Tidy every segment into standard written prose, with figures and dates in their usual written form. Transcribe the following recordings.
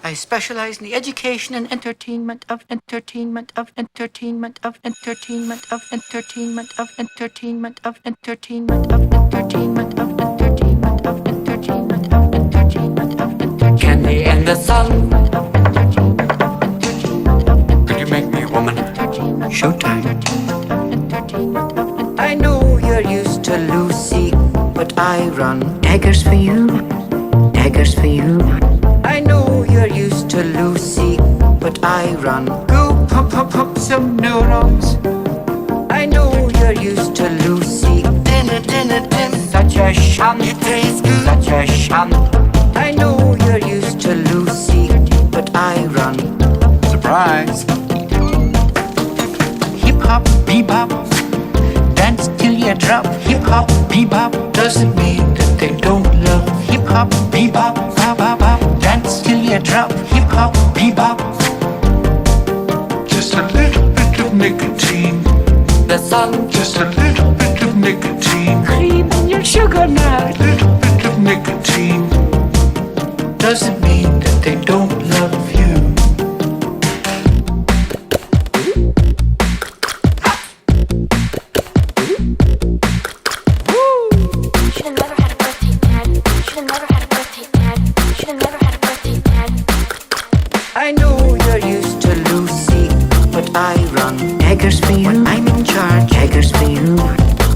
I specialize in the education and entertainment of entertainment of entertainment of entertainment of entertainment of entertainment of entertainment of entertainment of entertainment of entertainment of entertainment of entertainment. Candy and the sun. Could you make me a woman? Showtime. I know you're used to Lucy, but I run daggers for you, daggers for you. I know you're used to Lucy, but I run go pop pop pop some neurons. I know you're used to Lucy, dinner dinner din, such a shun, it tastes good, such a shun. I know you're used to Lucy, but I run. Surprise! Hip hop, bebop, dance till you drop. Hip hop, bebop doesn't mean that they don't love. Hip hop, bebop, bop bop bop, dance till you drop. Hip hop, bebop. Just a little bit of nicotine. The sun. Just a little bit of nicotine. Cream in your sugar now. Little bit of nicotine doesn't mean that they don't love you. I know you're used to Lucy, but I run daggers for you. I'm in charge, daggers for you.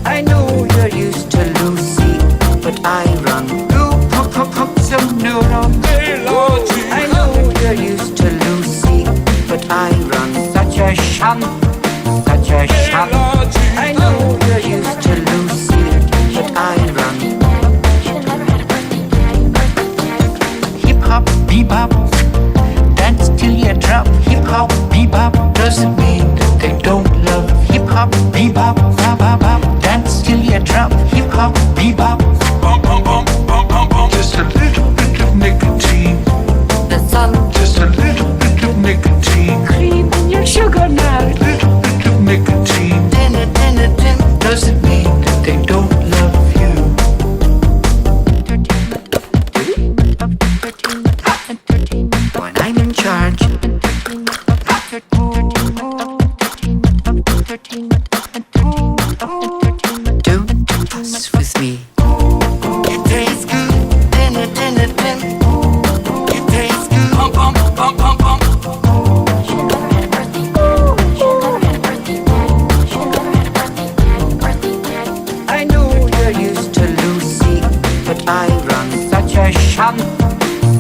I know you're used to Lucy, but I run. Go pop pop pop some neurons. I know you're used to Lucy, but I run. Such a shun, such a shun. I know you're used to Lucy, but I run. Hip hop, bebop, dance till you drop. Hip hop, bebop doesn't mean that they don't love. Hip hop, bebop, bop bop bop, dance till you drop. Hip hop, bebop, bum bum bum bum bum bum. Just a little bit of nicotine. The sun. Just a little bit of nicotine. Cream in your sugar now. Little bit of nicotine. Dinner dinner din doesn't mean that they don't love you. Entertainment of entertainment of entertainment of entertainment. When I'm in charge. Entertainment of entertainment of entertainment of entertainment of entertainment of entertainment. Don't fuss with me. It tastes good. Dinner dinner din. It tastes good. Pum pum pum pum pum. I know you're used to Lucy, but I run. Such a shun,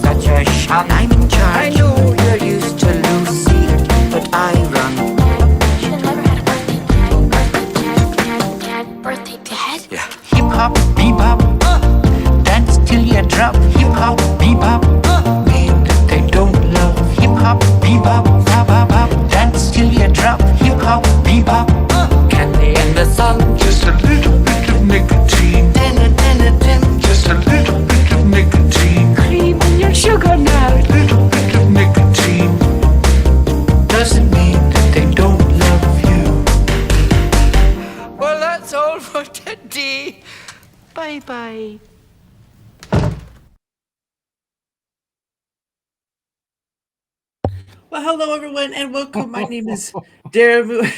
such a shun. I'm in charge. I know you're used to Lucy, but I run. Birthday dad? Yeah. Hip hop, bebop, dance till you drop. Hip hop, bebop, mean that they don't love. Hip hop, bebop, bop bop bop, dance till you drop. Hip hop, bebop, candy and the sun. Just a little bit of nicotine. Dinner dinner din. Just a little bit of nicotine. Cream in your sugar now. Little bit of nicotine doesn't mean that they don't love you. Well, that's all for today. Bye bye. Well, hello everyone, and welcome. My name is Daramouthe.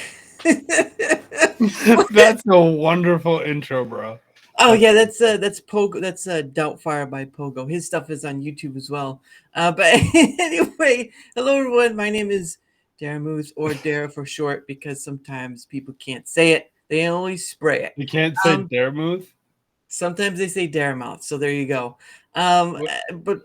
That's a wonderful intro, bro. Oh yeah, that's Pogo. That's Doubtfire by Pogo. His stuff is on YouTube as well. But anyway, hello everyone. My name is Daramouthe, or Dara for short, because sometimes people can't say it; they only spray it. You can't say Daramouthe? Sometimes they say Daramouthe. So there you go. But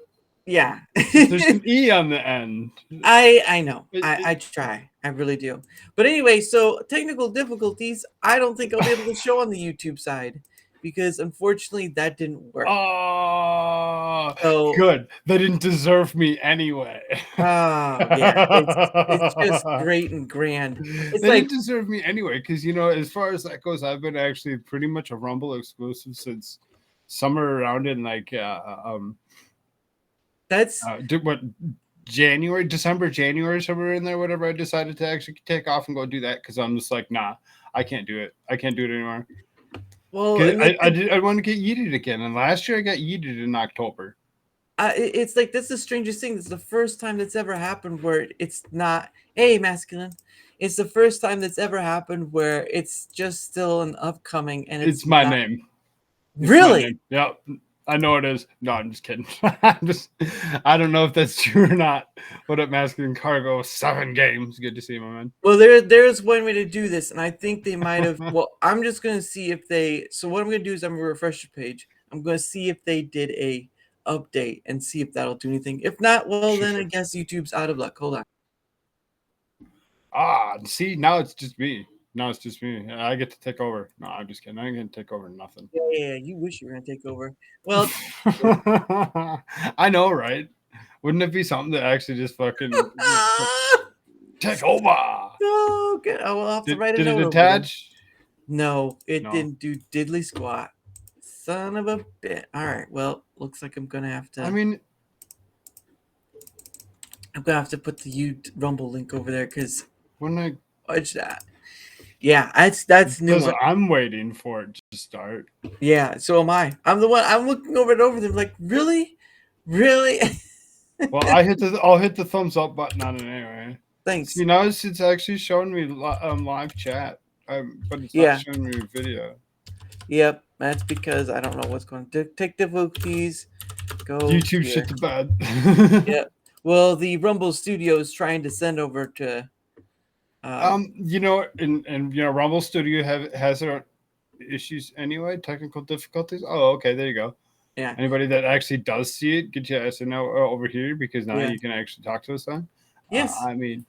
yeah, There's an E on the end. I know. I try. I really do. But anyway, so technical difficulties. I don't think I'll be able to show on the YouTube side because unfortunately that didn't work. Oh, So- good. They didn't deserve me anyway. Yeah, it's just great and grand. It's They like didn't deserve me anyway, because as far as that goes, I've been actually pretty much a Rumble exclusive since somewhere around in that's December, January, somewhere in there, whatever. I decided to actually take off and go do that because I'm just like, nah, I can't do it. I can't do it anymore. well. I want to get yeeted again, and last year I got yeeted in October. It's like that's the strangest thing. It's the first time that's ever happened where it's not masculine. It's the first time that's ever happened where it's just still an upcoming and It's my not, name. It's my really. name. Yep. I know it is. No, I'm just kidding. I don't know if that's true or not. What up, Masculine Cargo? 7 games. Good to see you, my man. Well, there's one way to do this, and I think they might have. Well, I'm just gonna see if they. So what I'm gonna do is I'm gonna refresh the page. I'm gonna see if they did a update and see if that'll do anything. If not, well, then I guess YouTube's out of luck. Hold on. See, now it's just me. Now it's just me. I get to take over. No, I'm just kidding. I ain't gonna take over nothing. Yeah, you wish you were gonna take over. Well, I know, right? Wouldn't it be something to actually just fucking take over? oh, good. I will have to write a Did note it over there. attach? No, it No. didn't do diddly squat. Son of a bit. All right. Well, looks like I'm gonna have to. I mean, I'm gonna have to put the Rumble link over there because when I watch that. Yeah, that's new because one. I'm waiting for it to start. Yeah, so am I. I'm the one. I'm looking over and over them like, really. Well, I'll hit the thumbs up button on it anyway. Thanks. See, now it's actually showing me live chat, but it's Yeah. not showing me video. Yep, that's because I don't know what's going to take difficulties. Go YouTube here. shit to bed. Yep. Well, the Rumble Studio is trying to send over to. You know, and you know, Rumble Studio has their issues anyway, technical difficulties. Oh, okay, there you go. Yeah. Anybody that actually does see it, get your SNL over here because now Yeah. you can actually talk to us then. Yes. I mean,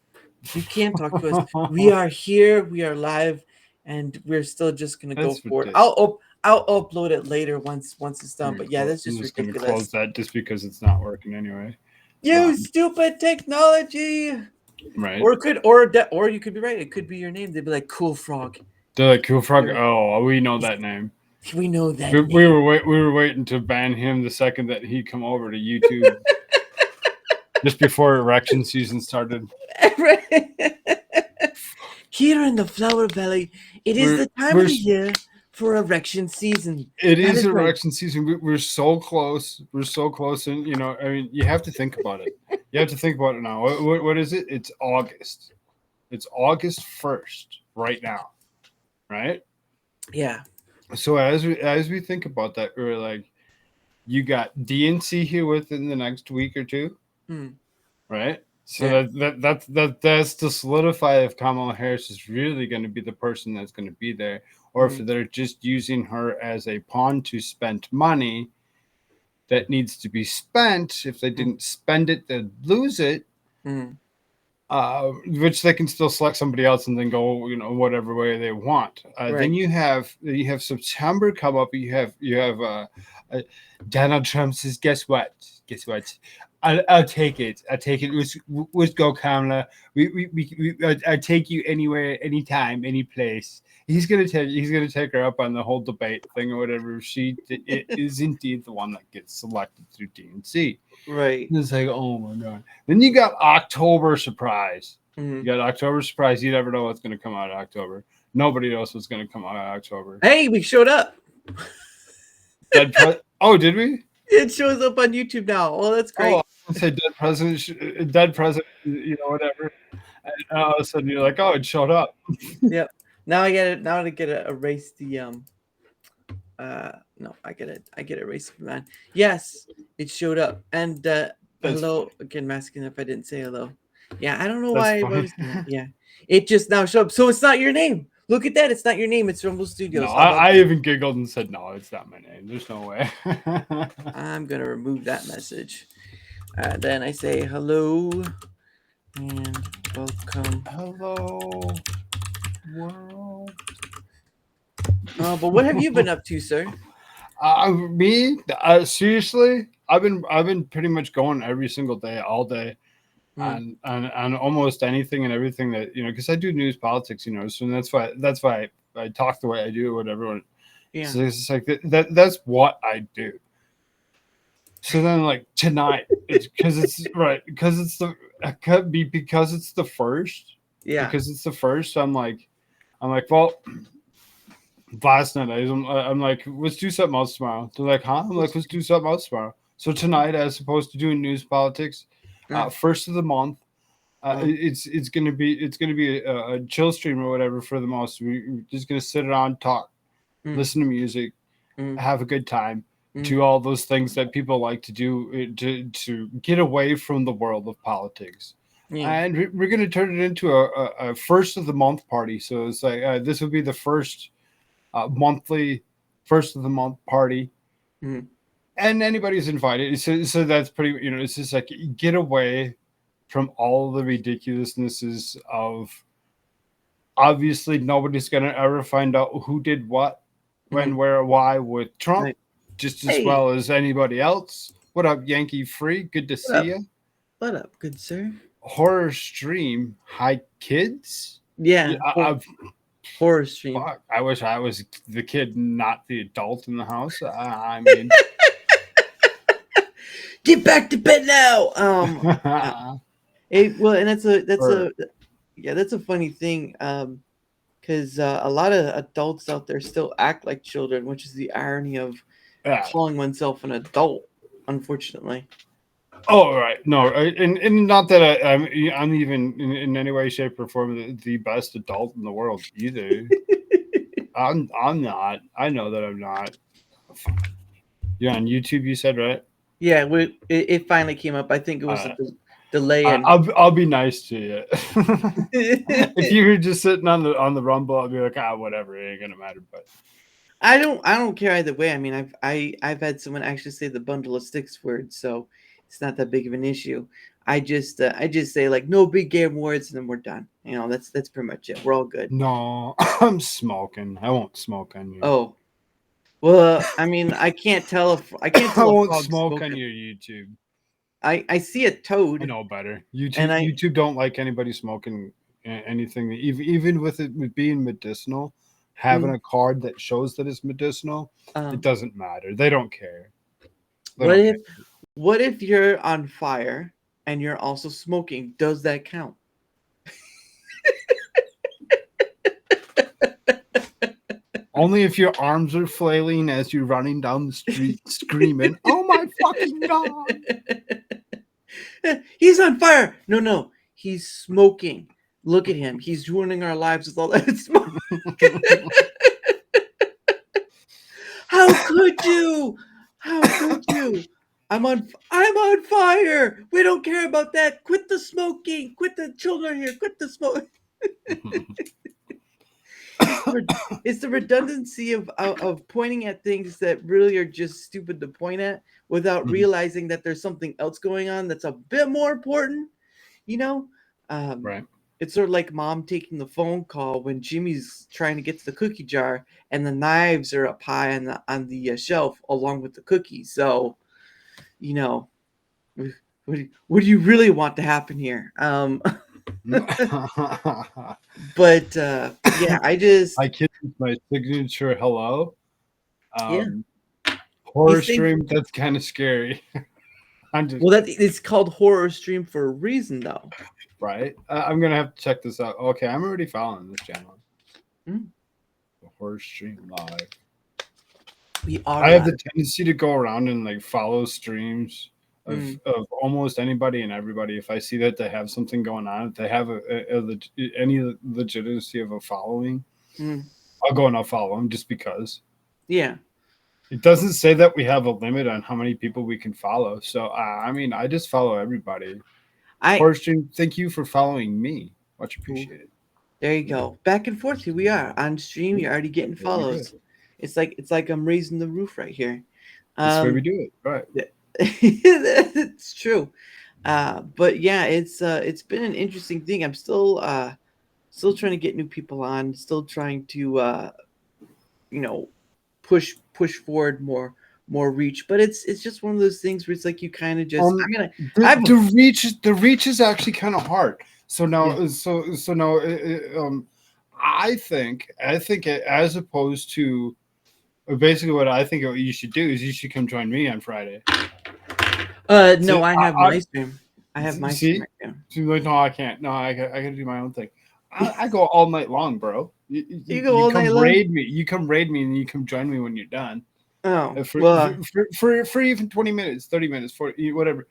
You can talk to us. We are here. We are live, and we're still just gonna go That's for it. ridiculous. I'll upload it later once it's done. But yeah, that's I'm just just gonna ridiculous. close that just because it's not working anyway. You stupid technology. Right. Or you could be right. It could be your name. They'd be like Koolfrogg. They're like Koolfrogg. Oh, we know that name. We know that. We were waiting to ban him the second that he come over to YouTube. Just before erection season started. Here in the Flower Valley, it is the time of the year for erection season. It is erection season. We're so close. We're so close, and you know, I mean, you have to think about it. You have to think about it now. What is it? It's August. It's August 1st right now, right? Yeah. So as we think about that, we're like, you got DNC here within the next week or two, right? So that's to solidify if Kamala Harris is really going to be the person that's going to be there, or if they're just using her as a pawn to spend money that needs to be spent. If they didn't spend it, they'd lose it. Which they can still select somebody else and then go, you know, whatever way they want. Then you have September come up. You have Donald Trump says, guess what? I'll take it. Let's go, Kamala. I take you anywhere, anytime, any place. He's gonna take her up on the whole debate thing or whatever. She is indeed the one that gets selected through DNC. Right. And it's like, oh my god. Then you got October surprise. You got October surprise. You never know what's gonna come out of October. Nobody knows what's gonna come out of October. Hey, we showed up. Oh, did we? It shows up on YouTube now. Well, that's great. Oh, I say dead president, you know, whatever. And all of a sudden you're like, oh, it showed up. Yep. Now I get it. Now I get to erase the no, I get it. I get it erased from that. Yes, it showed up. And hello again, masking if I didn't say hello. Yeah, I don't know why. Yeah, it just now showed up. So it's not your name. Look at that. It's not your name. It's Rumble Studios. No, I even giggled and said, no, it's not my name. There's no way. I'm gonna remove that message. Then I say hello and welcome. Hello, world. Oh, but what have you been up to, sir? Me, seriously, I've been pretty much going every single day, all day, on almost anything and everything that, you know, because I do news, politics, you know, so that's why I talk the way I do, whatever. Yeah. So it's like that's what I do. So then, like tonight, it's because it's the first. Yeah. Because it's the first. I'm like, well. Last night, I'm like, let's do something else tomorrow. They're like, huh? I'm like, let's do something else tomorrow. So tonight, as opposed to doing news politics, first of the month, it's gonna be a chill stream or whatever for the most. We're just gonna sit around, talk, listen to music, have a good time, do all those things that people like to do to get away from the world of politics. And we're going to turn it into a first of the month party. So it's like this will be the first monthly first of the month party, and anybody's invited. So that's pretty. It's just like get away from all the ridiculousnesses of. Obviously, nobody's going to ever find out who did what, when, where, why with Trump, just as well as anybody else. What up, Yankee Free? Good to see you. What up, good sir? Horror stream. Hi, kids. Yeah. Horror stream. Fuck, I wish I was the kid, not the adult in the house. I mean, get back to bed now. Well, and that's a funny thing. Because a lot of adults out there still act like children, which is the irony of calling oneself an adult, unfortunately. Oh, right. No, and not that I'm even in any way, shape, or form the best adult in the world either. I'm not. I know that I'm not. You're on YouTube, you said, right? Yeah, it finally came up. I think it was a delay. I'll be nice to you. If you were just sitting on the Rumble, I'll be like, whatever, it ain't gonna matter. But I don't care either way. I mean, I've had someone actually say the bundle of sticks word, so it's not that big of an issue. I just say like no big game words, and then we're done. That's pretty much it. We're all good. No, I'm smoking. I won't smoke on you. Oh, well, I mean, I can't tell if I won't smoke on your YouTube. I see a toad. I know better. YouTube don't like anybody smoking anything, even with it being medicinal. Having a card that shows that it's medicinal, it doesn't matter. They don't care. What if you're on fire and you're also smoking? Does that count? Only if your arms are flailing as you're running down the street screaming, "Oh my fucking God!" He's on fire. No, he's smoking. Look at him. He's ruining our lives with all that smoke. How could you? I'm on fire. We don't care about that. Quit the smoking. Quit the children here. Quit the smoke. It's the redundancy of pointing at things that really are just stupid to point at without realizing that there's something else going on that's a bit more important. Right. It's sort of like mom taking the phone call when Jimmy's trying to get to the cookie jar and the knives are up high on the shelf along with the cookies. So, what do you really want to happen here? But yeah, I kid with my signature hello. Horror stream. That's kind of scary. It's called horror stream for a reason, though. Right. I'm gonna have to check this out. Okay, I'm already following this channel. The horror stream live. I have the tendency to go around and like follow streams of almost anybody and everybody. If I see that they have something going on, if they have any legitimacy of a following, I'll go and I'll follow them just because. Yeah. It doesn't say that we have a limit on how many people we can follow. So, I mean, I just follow everybody. Horror stream, thank you for following me. Much appreciated. There you go. Back and forth. Here we are on stream. You're already getting follows. It's like I'm raising the roof right here. That's where we do it, right? It's true. But yeah, it's been an interesting thing. I'm still trying to get new people on. Still trying to push forward more reach. But it's just one of those things where it's like you kind of just the reach is actually kind of hard. So now I think as opposed to basically what I think you should do is you should come join me on Friday. No, I have my stream. I have my stream right now. So like, no, I can't. No, I gotta do my own thing. I go all night long, bro. You go all night long. Raid me. You come raid me, and you come join me when you're done. Oh, For, well, for even 20 minutes, 30 minutes, 40, whatever.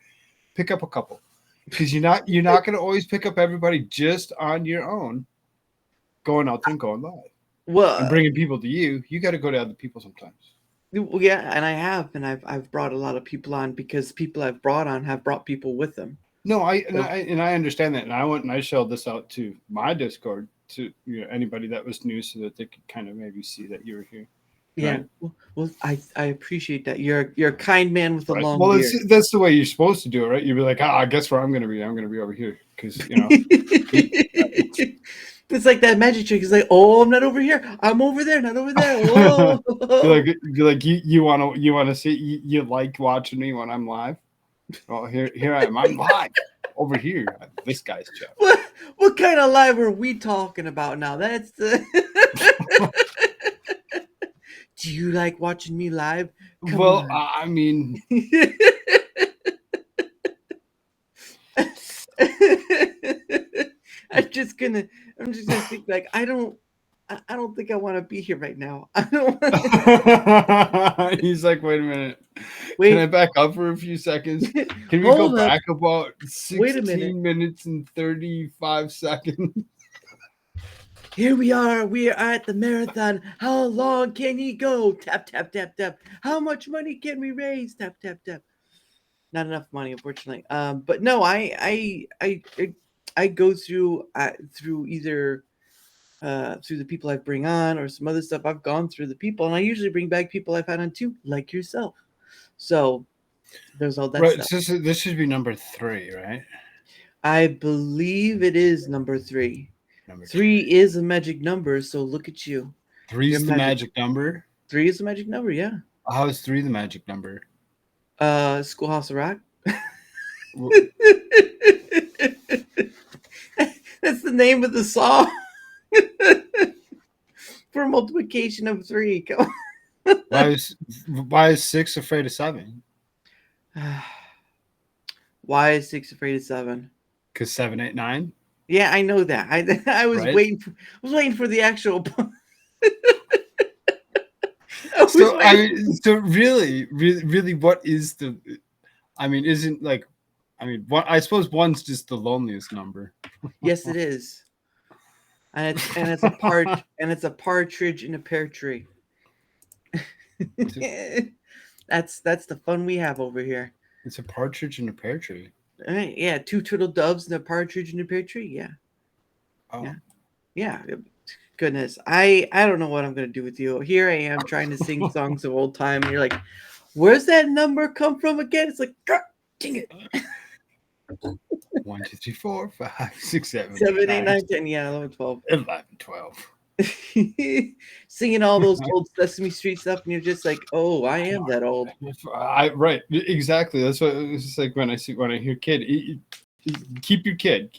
Pick up a couple. Because you're not going to always pick up everybody just on your own, going out there and going live and well, bringing people to you. You got to go to other people sometimes. yeah, and I have, and I've brought a lot of people on because people I've brought on have brought people with them. No, I So, understand that, and I went and I showed this out to my Discord to anybody that was new, so that they could kind of maybe see that you were here. yeah. Right. Well, I appreciate that. You're a kind man with a Right. long Well, beard. that's the way you're supposed to do it, right? You'd be like, I guess where I'm going to be. I'm going to be over here because It's like that magic trick. It's like, oh, I'm not over here. I'm over there, not over there. Whoa. you want to see you like watching me when I'm live. Well, here I am. I'm live over here. This guy's chat. What kind of live are we talking about now? That's the. Do you like watching me live? Come Well, on. I mean, I'm just gonna think like I don't think I want to be here right now. I don't. he's like, wait a minute. Wait. Can I back up for a few seconds? Can we Hold go up. back about Wait a minute. 16 minutes and 35 seconds? Here we are. We are at the marathon. How long can he go? Tap, tap, tap, tap. How much money can we raise? Tap, tap, tap. Not enough money, unfortunately. But no, I go through either through the people I bring on or some other stuff. I've gone through the people, and I usually bring back people I've had on too, like yourself. So there's all that Right. stuff. So this should be number 3, right? I believe it is number 3. Number 3 is a magic number, so look at you. 3 is the magic number. 3 is the magic number, yeah. How is 3 the magic number? Schoolhouse of Rock. Well, That's the name of the song. For multiplication of 3. Come on. why is 6 afraid of 7? Why is 6 afraid of 7? Because 7, 8, 9. Yeah, I know that. I was Right? waiting for the actual. So really, what is the? I mean, isn't like, I mean, I suppose 1's just the loneliest number. Yes, it is. And it's a partridge in a pear tree. That's the fun we have over here. It's a partridge in a pear tree. Right, yeah, 2 turtle doves and a partridge in a pear tree. Yeah. Oh. Yeah. Goodness, I don't know what I'm gonna do with you. Here I am trying to sing songs of old time, and you're like, "Where's that number come from again?" It's like, dang it. 1, 2, 3, 4, 5, 6, 7, 7, 8, 9, 10, yeah, 11, 12. 11, 12. Singing all those old Sesame Street stuff, and you're just like, "Oh, I am that old." Right, exactly. That's what it's just like when I hear kid. Keep your kid.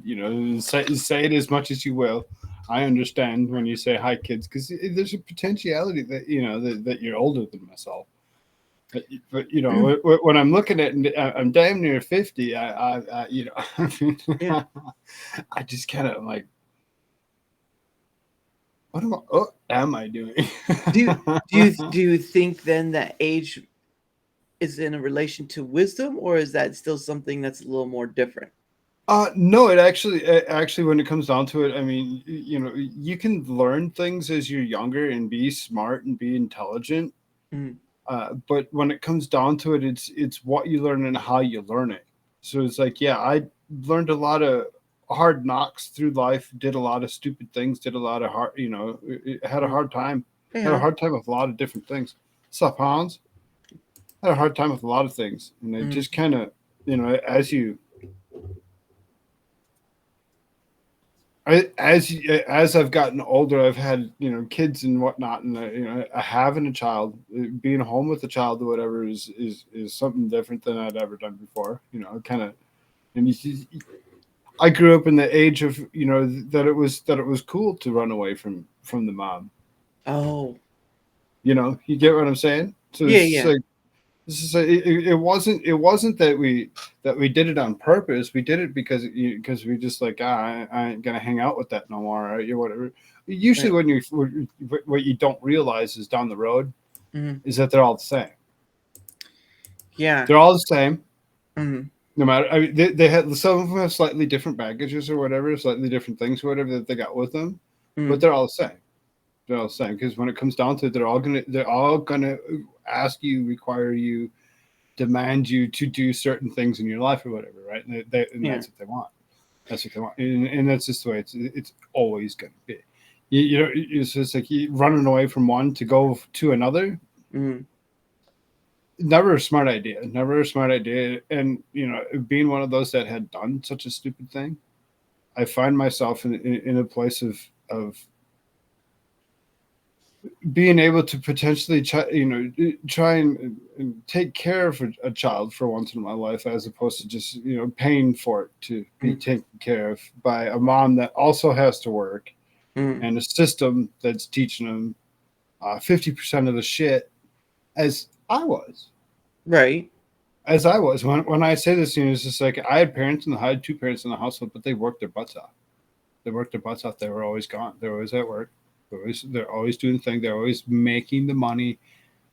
You know, say it as much as you will. I understand when you say hi, kids, because there's a potentiality that that you're older than myself. But you know, when I'm looking at, I'm damn near 50. I Yeah. I just kind of like, what am I doing? Do you think then that age is in a relation to wisdom, or is that still something that's a little more different? No, it actually, when it comes down to it, I mean, you can learn things as you're younger and be smart and be intelligent. Mm. But when it comes down to it, it's what you learn and how you learn it. So it's like, yeah, I learned a lot of hard knocks through life, did a lot of stupid things, did a lot of had a hard time. Yeah. Had a hard time with a lot of different things. What's up, Hans? Had a hard time with a lot of things. And it just kind of, as I've gotten older, I've had kids and whatnot, and having a child, being home with a child or whatever is something different than I'd ever done before. Kind of, and I grew up in the age of that it was cool to run away from the mom. Oh, you get what I'm saying? So yeah. It wasn't that we did it on purpose. We did it because we just like, I ain't gonna hang out with that no more, or whatever. Usually, when what you don't realize is down the road, is that they're all the same. Yeah. They're all the same. Mm-hmm. No matter, I mean, they have, some of them have slightly different baggages or whatever, slightly different things or whatever that they got with them, but they're all the same. They're all the same, because when it comes down to it, they're all gonna ask you, require you, demand you to do certain things in your life or whatever, right? And that's what they want. That's what they want, and that's just the way it's always gonna be. You know, it's just like you running away from one to go to another. Never a smart idea. Never a smart idea. And you know, being one of those that had done such a stupid thing, I find myself in a place of being able to potentially try and take care of a child for once in my life, as opposed to just paying for it to be taken care of by a mom that also has to work, and a system that's teaching them 50% of the shit as I was. Right. As I was. When I say this, it's just like I had two parents in the household, but they worked their butts off. They worked their butts off. They were always gone. They were always at work. They're always doing things. They're always making the money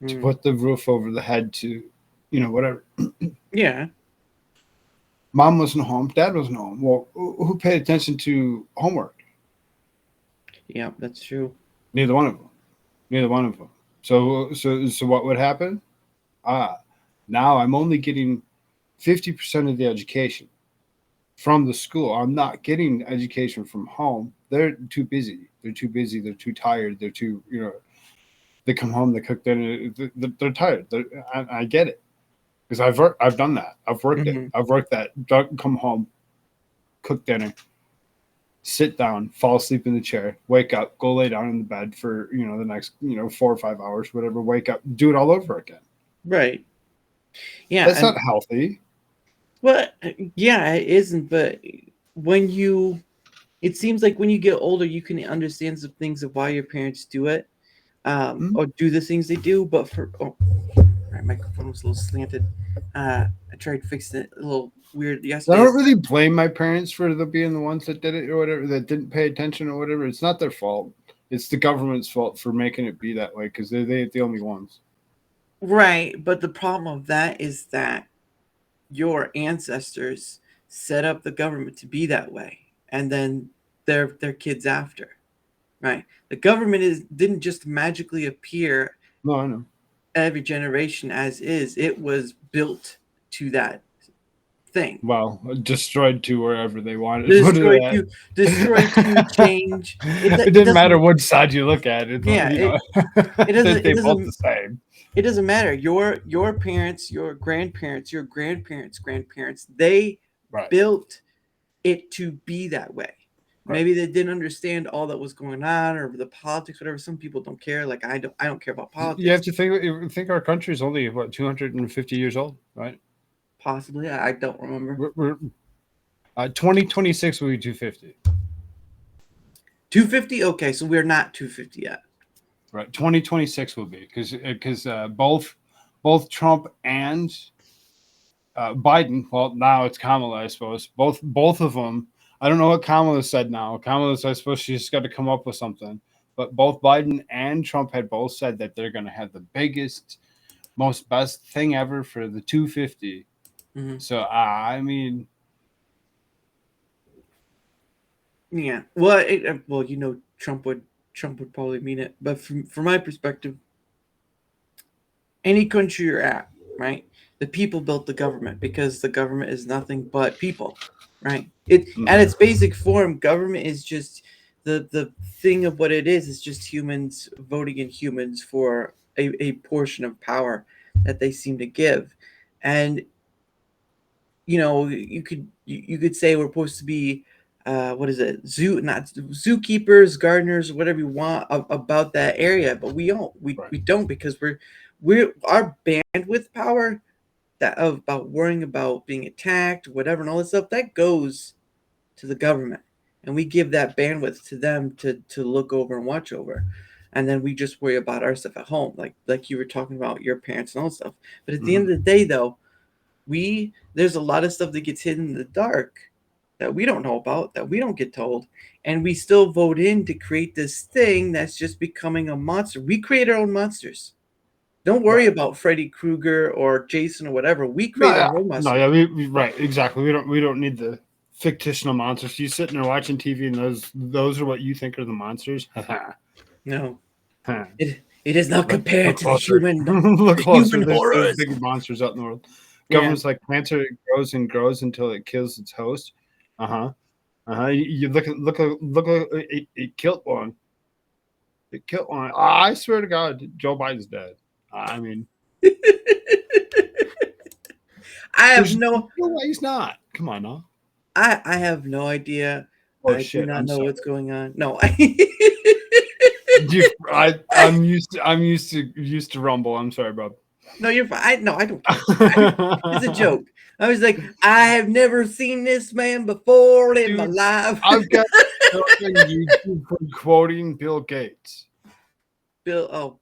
to put the roof over the head to, whatever. Yeah. Mom wasn't home. Dad wasn't home. Well, who paid attention to homework? Yeah, that's true. Neither one of them. So what would happen? Now I'm only getting 50% of the education from the school. I'm not getting education from home. They're too busy. They're too tired. They're too, they come home, they cook dinner. They're tired. I get it, because I've done that. I've worked it. I've worked that. Come home, cook dinner, sit down, fall asleep in the chair, wake up, go lay down in the bed for, the next, 4 or 5 hours, whatever, wake up, do it all over again. Right. Yeah. That's not healthy. Well, yeah, it isn't. But it seems like when you get older, you can understand some things of why your parents do it, or do the things they do. But my microphone was a little slanted. I tried fixing it a little weird yesterday. I don't really blame my parents for being the ones that did it or whatever, that didn't pay attention or whatever. It's not their fault. It's the government's fault for making it be that way, because they're the only ones. Right, but the problem of that is that your ancestors set up the government to be that way, and then their kids after, right? The government didn't just magically appear. No, I know. Every generation as is, it was built to that thing. Well, destroyed to wherever they wanted. Destroyed to change. It didn't matter what side you look at. It doesn't. They both the same. It doesn't matter. Your parents, your grandparents, grandparents, they built it to be that way. Right. Maybe they didn't understand all that was going on, or the politics, whatever. Some people don't care. Like I don't care about politics. You have to think our country is only 250 years old, right? Possibly. I don't remember. We're 2026 will be 250. 250? Okay, so we're not 250 yet. Right, 2026 will be, because both Trump and Biden. Well, now it's Kamala, I suppose. Both of them. I don't know what Kamala said now. Kamala's, I suppose, she's got to come up with something. But both Biden and Trump had both said that they're going to have the biggest, most best thing ever for the 250. So I mean, yeah. Well, Trump would probably mean it, but from my perspective, any country you're at, right? The people built the government, because the government is nothing but people, right? At its basic form, government is just the thing of what it is. It's just humans voting in humans for a portion of power that they seem to give, and you could say we're supposed to be what is it, zookeepers, gardeners, whatever you want about that area, but we don't, because we're our bandwidth power about worrying about being attacked, whatever, and all this stuff, that goes to the government, and we give that bandwidth to them to look over and watch over, and then we just worry about our stuff at home, like you were talking about your parents and all that stuff. But at the end of the day, though, there's a lot of stuff that gets hidden in the dark that we don't know about, that we don't get told, and we still vote in to create this thing that's just becoming a monster. We create our own monsters. Don't worry Right. about Freddy Krueger or Jason or whatever. We No, create yeah, our own no, monster. yeah, right, exactly. We don't need the fictional monsters. You sitting there watching TV, and those are what you think are the monsters. No, Huh. it is not compared Look to the closer. human Look the closer. human There's horrors. bigger monsters out in the world. Yeah. Government's like cancer grows and grows until it kills its host. Uh huh. Uh huh. You look. It killed one. It killed one. I swear to God, Joe Biden's dead. I mean, I have there's no no way he's not. Come on, now. I have no idea. Oh I do shit! not I'm know sorry. what's going on. No. I'm used to Rumble. I'm sorry, Bob. No, you're fine. I don't care. It's a joke. I was like, I have never seen this man before in my Dude, life. I've got YouTube for quoting Bill Gates. Bill,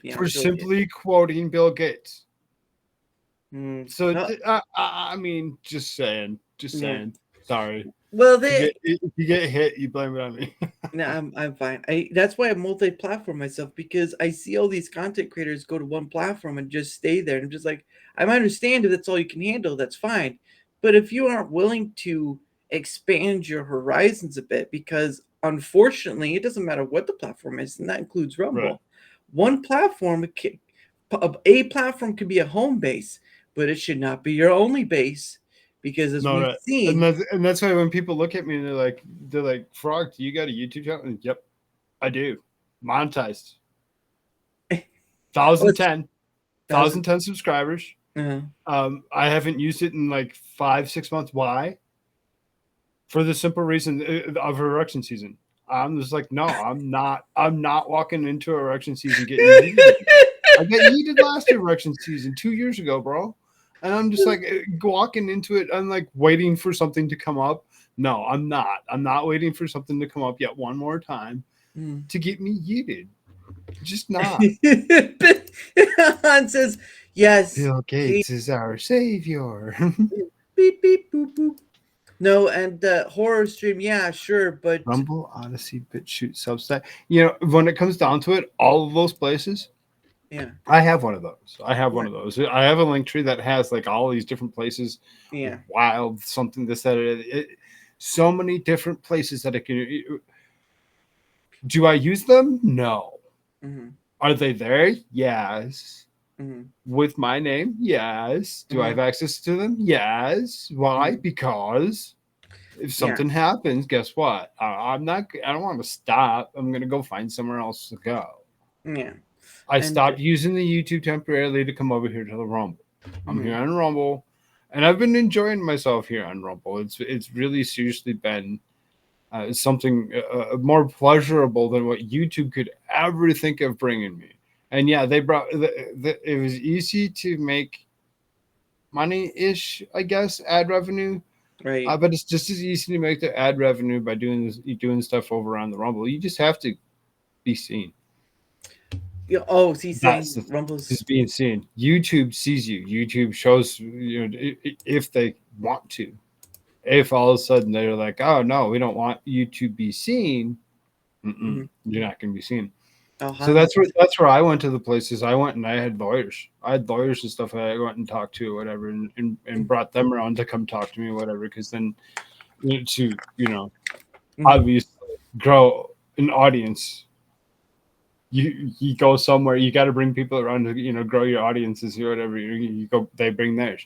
yeah. For Bill simply quoting Bill Gates. Gates. So No, I mean, just saying. yeah. Sorry. Well, If you get hit, you blame it on me. no, I'm fine. That's why I multi-platform myself, because I see all these content creators go to one platform and just stay there. And I'm just like, I understand if that's all you can handle, that's fine. But if you aren't willing to expand your horizons a bit, because unfortunately, it doesn't matter what the platform is, and that includes Right. Rumble. One platform, a platform could be a home base, but it should not be your only base, because as No, we've right. seen, And that's why when people look at me and they're like, Frog, do you got a YouTube channel? And, yep, I do. Monetized. 1,010 subscribers. uh, I haven't used it in like 5-6 months. Why? For the simple reason of erection season. I'm just like, no, I'm not walking into erection season getting yeeted. I got yeeted last erection season 2 years ago, bro. And I'm just like walking into it. I'm like waiting for something to come up. No, I'm not. I'm not waiting for something to come up yet one more time to get me yeeted. Just not. Han says, yes. Bill Gates is our savior. Beep, beep, boop, boop. No, and horror stream, yeah, sure, but Rumble, Odyssey, BitChute, Substack. You know, when it comes down to it, all of those places, yeah, I have one of those. I have a link tree that has like all these different places. yeah. Wild, something, this, that. So many different places that I can. Do I use them? No. Mm-hmm. Are they there? Yes. Mm-hmm. With my name? Yes. Do I have access to them? Yes. Why? Mhm. Because if something happens, guess what? I don't want to stop. I'm going to go find somewhere else to go. Yeah. I And- stopped using the YouTube temporarily to come over here to the Rumble. I'm Mhm. here on Rumble, and I've been enjoying myself here on Rumble. It's really seriously been something more pleasurable than what YouTube could ever think of bringing me. And yeah, they brought it was easy to make money-ish, I guess, ad revenue. Right. But it's just as easy to make the ad revenue by doing stuff over on the Rumble. You just have to be seen. Yeah, oh, is he saying That's Rumble's just being seen. YouTube sees you. YouTube shows if they want to. If all of a sudden they're like, oh no, we don't want you to be seen, you're not going to be seen. So that's where I went to the places. I went and I had lawyers. I had lawyers and stuff that I went and talked to or whatever, and brought them around to come talk to me or whatever. Because then to obviously grow an audience. You go somewhere. You got to bring people around to grow your audiences or whatever. You go, they bring theirs.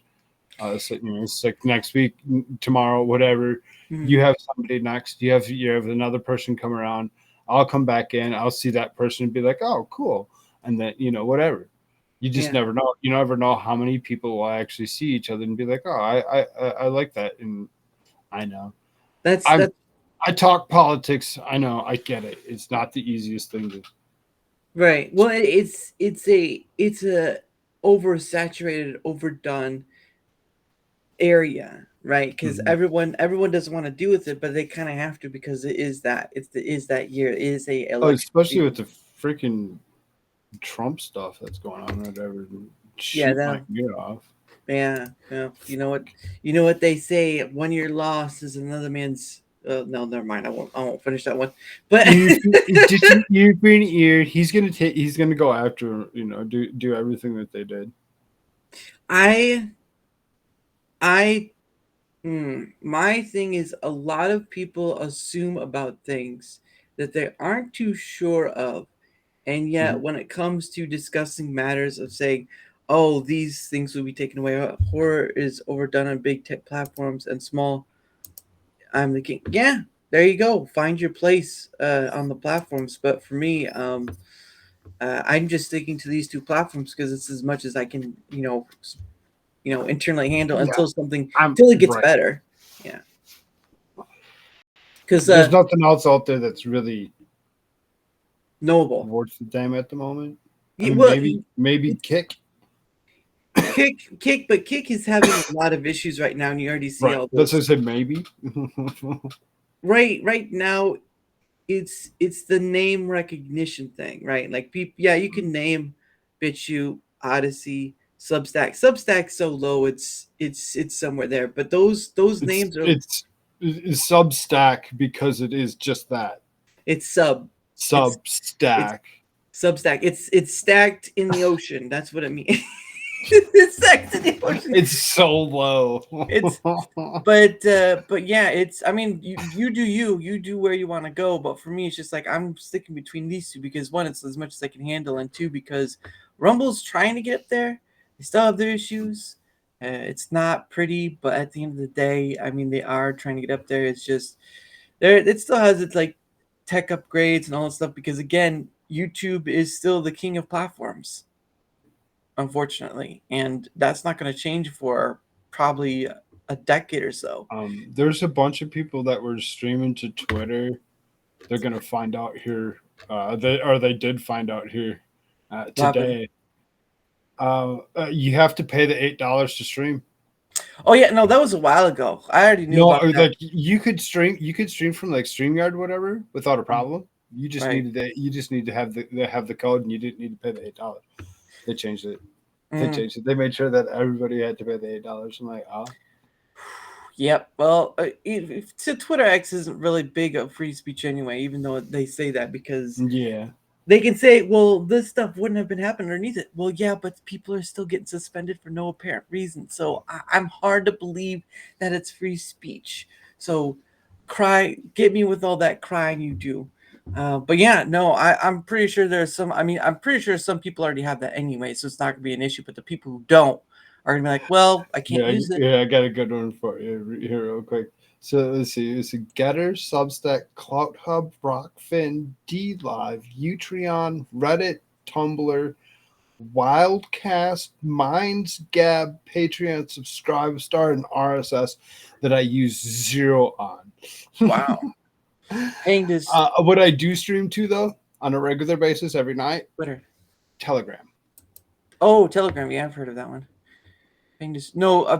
So, it's like next week, tomorrow, whatever. You have somebody next. You have another person come around. I'll come back in. I'll see that person and be like, oh, cool, and then whatever. You just never know. You never know how many people will actually see each other and be like, oh, I like that, and I know. I talk politics. I know. I get it. It's not the easiest thing to. Right. Well, it's a oversaturated, overdone area, right? Because everyone doesn't want to deal with it, but they kind of have to, because it is that year. It is a election especially with the freaking Trump stuff that's going on, whatever. Shoot my ear off. Yeah. You know what they say: 1 year lost is another man's No, never mind. I won't finish that one. But you've been eared. He's gonna go after, do everything that they did. I my thing is a lot of people assume about things that they aren't too sure of. And yet, Mhm. when it comes to discussing matters of saying, oh, these things will be taken away, horror is overdone on big tech platforms and small, I'm the king. Yeah, there you go. Find your place on the platforms. But for me, I'm just sticking to these two platforms because it's as much as I can, internally handle Yeah, until it gets right. better. Yeah, because There's nothing else out there that's really knowable. worth the damn at the moment. I Yeah, mean, well, maybe Kick. But Kick is having a lot of issues right now, and you already see Right. all That's what those. I said. Maybe. Right now, it's the name recognition thing, right? Like people, yeah, you can name BitChute, Odyssey, Substack. Substack's so low, it's somewhere there. But those it's names are it's it's Substack because it is just that it's sub, it's Substack. Substack. It's stacked in the ocean. That's what it means. It's stacked in the ocean. It's so low. It's but yeah, it's I mean you do where you want to go, but for me it's just like I'm sticking between these two because one, it's as much as I can handle, and two, because Rumble's trying to get up there. They still have their issues. It's not pretty, but at the end of the day, I mean they are trying to get up there. It's just there it still has its like tech upgrades and all that stuff because again, YouTube is still the king of platforms, unfortunately, and that's not going to change for probably a decade or so. There's a bunch of people that were streaming to Twitter. They're gonna find out here. They did find out here What happened? today. You have to pay the $8 to stream. Oh yeah, no, that was a while ago. I already knew No, about that. like you could stream. You could stream from like StreamYard, or whatever, without a problem. You just Right. needed that. You just need to have the code, and you didn't need to pay the $8. They changed it. They Mm. changed it. They made sure that everybody had to pay the $8. I'm like, Yep. Well, so Twitter X isn't really big of free speech anyway, even though they say that because yeah. they can say, well, this stuff wouldn't have been happening underneath it. Well, yeah, but people are still getting suspended for no apparent reason. So I'm hard to believe that it's free speech. So get me with all that crying you do. But yeah, no, I'm pretty sure there's some. I mean, I'm pretty sure some people already have that anyway, so it's not gonna be an issue. But the people who don't are gonna be like, well, I can't Yeah, use it. yeah, I got a good one for you here real quick. So let's see. It's a Getter, Substack, Clout Hub, Rockfin, DLive, Utreon, Reddit, Tumblr, Wildcast, Minds, Gab, Patreon, Subscribestar, and RSS that I use zero on. Wow. Paying this What I do stream to though on a regular basis every night, Twitter. Telegram. Oh, Telegram. Yeah, I've heard of that one. Paying to no,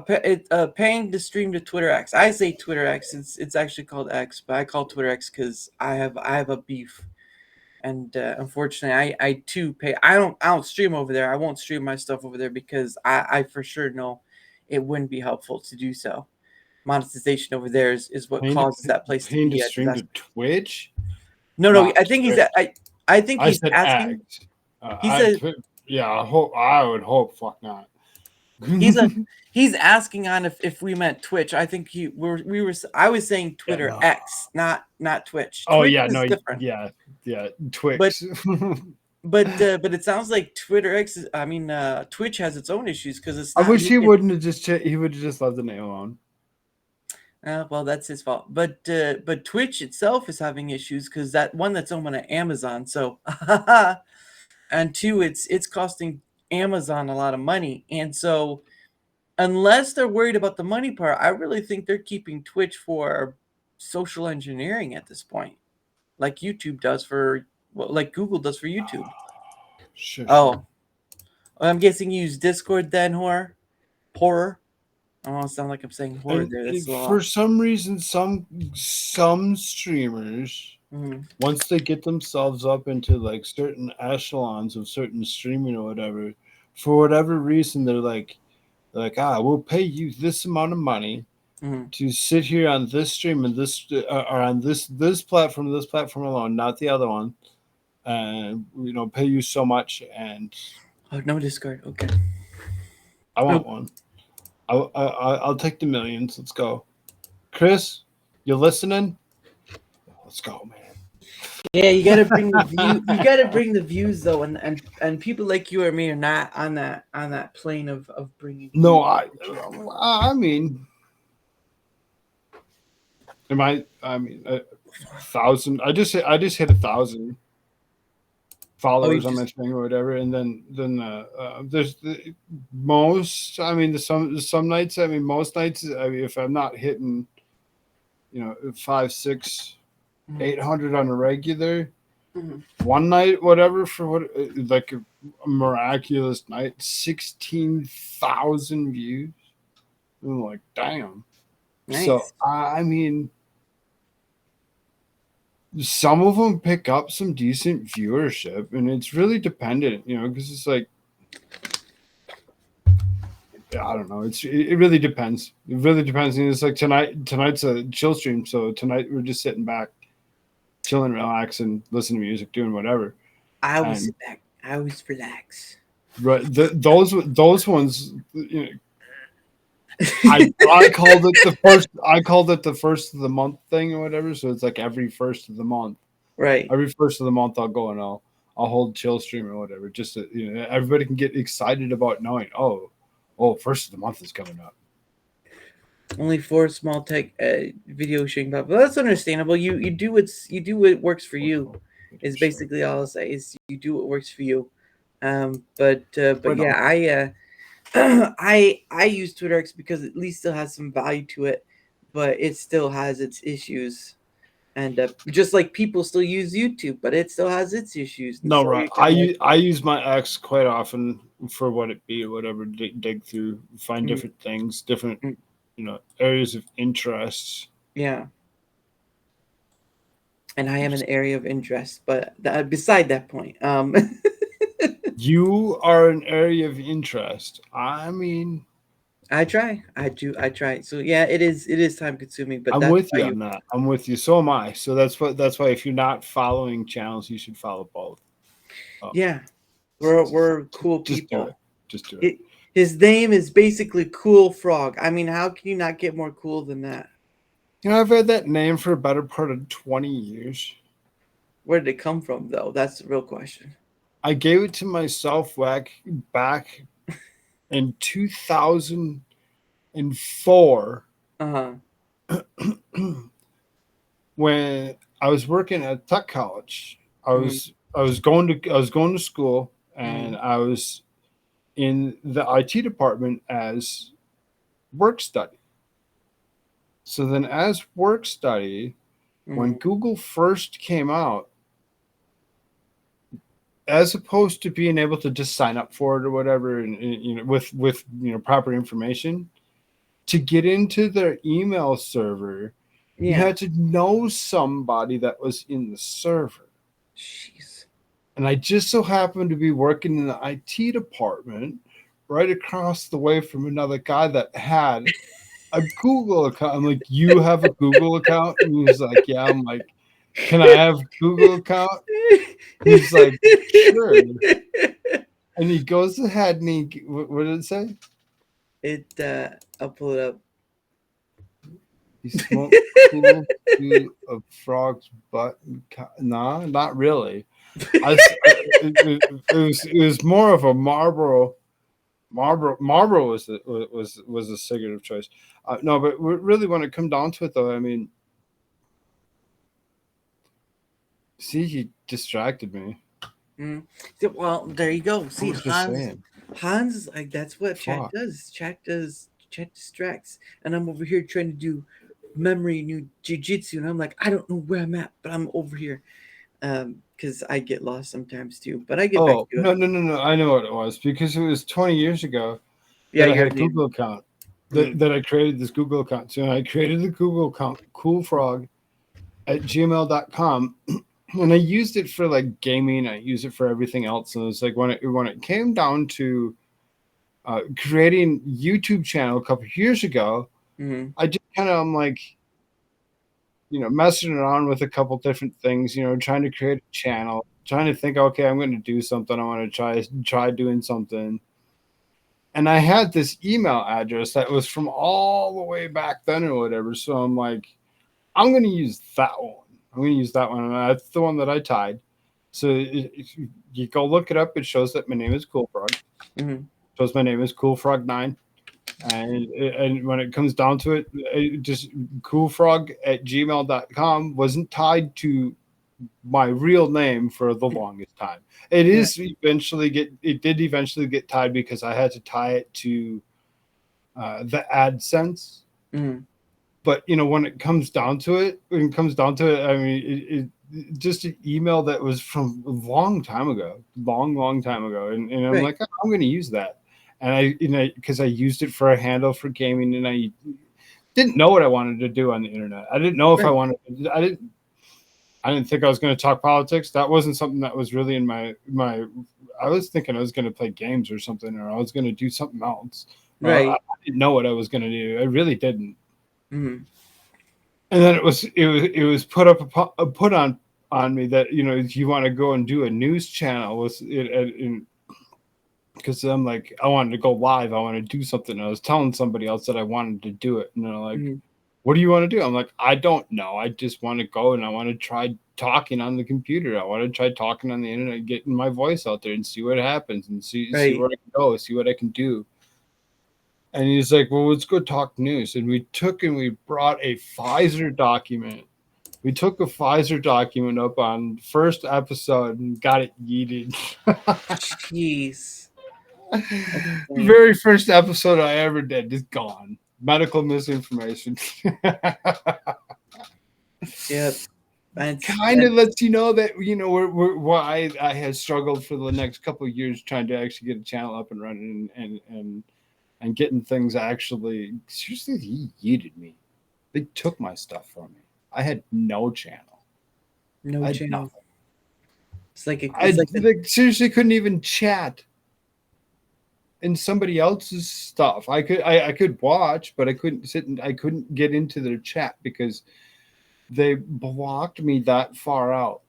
paying to stream to Twitter X. I say Twitter X. It's actually called X, but I call Twitter X because I have a beef, and unfortunately, I too pay. I don't stream over there. I won't stream my stuff over there because I for sure know it wouldn't be helpful to do so. Monetization over there is what causes that place to Paying to be at stream to disaster. Twitch. No, Not I think Twitch. I think I he's said asking. X. He said Yeah, I hope. I would hope. Fuck not. he's a he's asking on if we meant Twitch. I think I was saying Yeah, Twitter no. X, not Twitch. Oh Twitch yeah, is no, different. yeah, But Twix. but it sounds like Twitter X Twitch has its own issues because it's I not wish he making wouldn't have just. He would have just left the name alone. well, that's his fault. But Twitch itself is having issues because that one that's owned by Amazon. So and two, it's costing Amazon a lot of money. And so unless they're worried about the money part, I really think they're keeping Twitch for social engineering at this point, like YouTube does for like Google does for YouTube. Sure. Oh, I'm guessing you use Discord then, horror. I don't want to sound like I'm saying horror there. That's a For lot. some reason, some streamers, Mhm. once they get themselves up into like certain echelons of certain streaming or whatever, for whatever reason, they're like, we'll pay you this amount of money, to sit here on this stream and this or on this platform alone, not the other one, and pay you so much, and Oh, no Discord. Okay. I want one. I'll take the millions. Let's go, Chris. You listening? Let's go, man. Yeah, you gotta bring the view. You gotta bring the views though, and people like you or me are not on that plane of bringing. No, I mean, I mean, 1,000. I just hit 1,000 followers on my thing or whatever, and then there's most. I mean, some nights. I mean, most nights. I mean, if I'm not hitting, 5, 6, 800 on a regular, one night, whatever, for what, like a miraculous night, 16,000 views. I'm like, damn. Nice. So I mean, some of them pick up some decent viewership, and it's really dependent, because it's like, I don't know. It really depends. It really depends. And it's like tonight's a chill stream, so tonight we're just sitting back, chilling, relaxing, listening to music, doing whatever. I always sit back. I always relax. Right. Those ones, I called it the first. I called it the first of the month thing or whatever. So it's like every first of the month. Right. Every first of the month, I'll go and I'll hold chill stream or whatever. Just so, everybody can get excited about knowing. Oh, first of the month is coming up. Only 4 small tech video showing up. Well, that's understandable. You do what works for you. Is basically all I'll say. Is you do what works for you. But yeah, I use Twitter X because at least still has some value to it, but it still has its issues. And just like people still use YouTube, but it still has its issues. No, right. I use my X quite often for what it be or whatever. Dig through, find different things, different areas of interest. Yeah. And I am an area of interest, but beside that point, you are an area of interest. I mean, I try. I try. So yeah, it is time consuming, but I'm with you on that. I'm with you. So am I. So that's why if you're not following channels, you should follow both. Yeah. We're cool people. Just do it. His name is basically Koolfrogg. I mean, how can you not get more cool than that? I've had that name for a better part of 20 years. Where did it come from, though? That's the real question. I gave it to myself back in 2004. When I was working at tech college. I was going to school, and I was in the IT department as work study. So then as work study, when Google first came out, as opposed to being able to just sign up for it or whatever, and with proper information, to get into their email server, you had to know somebody that was in the server. Jeez. And I just so happened to be working in the IT department right across the way from another guy that had a Google account. I'm like, you have a Google account? And he's like, yeah. I'm like, can I have a Google account? He's like, sure. And he goes ahead and what did it say? I'll pull it up. He smoked cool to a frog's butt. Nah, not really. It was more of a Marlboro. Marlboro was a cigarette of choice. No, but really, when it come down to it, though, I mean, see, he distracted me. Well, there you go. See, Hans is like, that's what chat does. Chat distracts, and I'm over here trying to do memory new jiu-jitsu, and I'm like, I don't know where I'm at, but I'm over here. Because I get lost sometimes too, but I get back to it. No. I know what it was, because it was 20 years ago that I had a Google account that I created this Google account. So I created the Google account, Koolfrogg at gmail.com. And I used it for like gaming. I use it for everything else. And it's like when it came down to creating YouTube channel a couple of years ago, Mm-hmm. I just kind of, I'm like, messing around with a couple different things, trying to create a channel, trying to think, okay, I'm going to do something. I want to try doing something. And I had this email address that was from all the way back then or whatever. So I'm like, I'm going to use that one. I'm going to use that one. And that's the one that I tied. So if you go look it up, it shows that my name is Koolfrogg. Mm-hmm. Shows my name is Koolfrogg9. And when it comes down to it just Koolfrogg@gmail.com wasn't tied to my real name for the longest time. It did eventually get tied because I had to tie it to the AdSense. Mm-hmm. But when it comes down to it, I mean, just an email that was from a long time ago, long time ago, and I'm Right. like, oh, I'm going to use that, and because I used it for a handle for gaming, and I didn't know what I wanted to do on the internet. I didn't know if I wanted. I didn't think I was going to talk politics. That wasn't something that was really in my. I was thinking I was going to play games or something, or I was going to do something else. Right. I didn't know what I was going to do. I really didn't. Mm-hmm. And then it was put on me that you want to go and do a news channel with it, because I'm like, I wanted to go live. I want to do something. I was telling somebody else that I wanted to do it, and they're like, Mm-hmm. what do you want to do? I'm like, I don't know. I just want to go and I want to try talking on the computer. I want to try talking on the internet, getting my voice out there and see what happens and see where I can go, see what I can do. And he's like, well, let's go talk news. And we brought a Pfizer document. We took a Pfizer document up on first episode and got it yeeted. Jeez. Very first episode I ever did is gone. Medical misinformation. Yep. Kind of lets you know that we're why I had struggled for the next couple of years trying to actually get a channel up and running and getting things actually. Seriously, he yeeted me. They took my stuff from me. I had no channel. No channel. Nothing. It's like I seriously couldn't even chat in somebody else's stuff. I could watch, but I couldn't sit and I couldn't get into their chat because they blocked me that far out.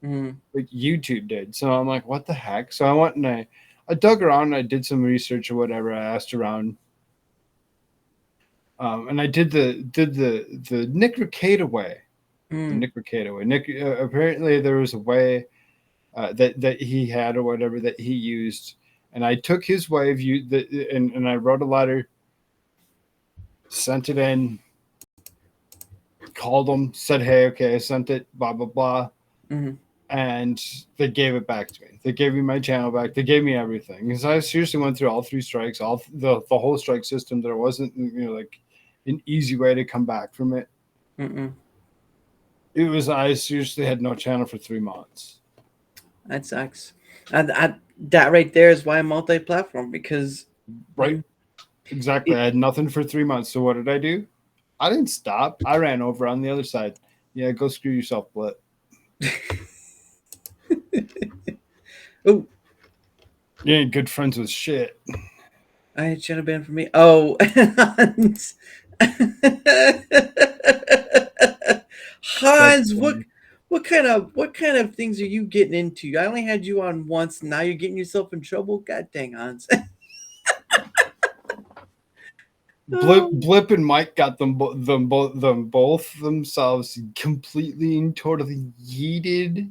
Mm-hmm. Like YouTube did. So I'm like, what the heck? So I went and I dug around and I did some research or whatever. I asked around. And I did the Nick Rekieta way. The Nick Rekieta way. Nick apparently there was a way that he had or whatever that he used, and I took his way of you and I wrote a letter, sent it in, called them, said, hey, okay, I sent it, blah blah blah, and they gave it back to me. They gave me my channel back. They gave me everything because I seriously went through all 3 strikes, all the whole strike system. There wasn't like an easy way to come back from it. It was, I seriously had no channel for 3 months. That sucks. That right there is why I'm multi-platform, because right, exactly. I had nothing for 3 months. So what did I do? I didn't stop. I ran over on the other side. Yeah, go screw yourself, Blit. Oh, you ain't good friends with shit. I had shadow ban for me. Oh, Hans, what kind of things are you getting into? I only had you on once. Now you're getting yourself in trouble. God dang, Hans. Blip and Mike got them both themselves completely and totally yeeted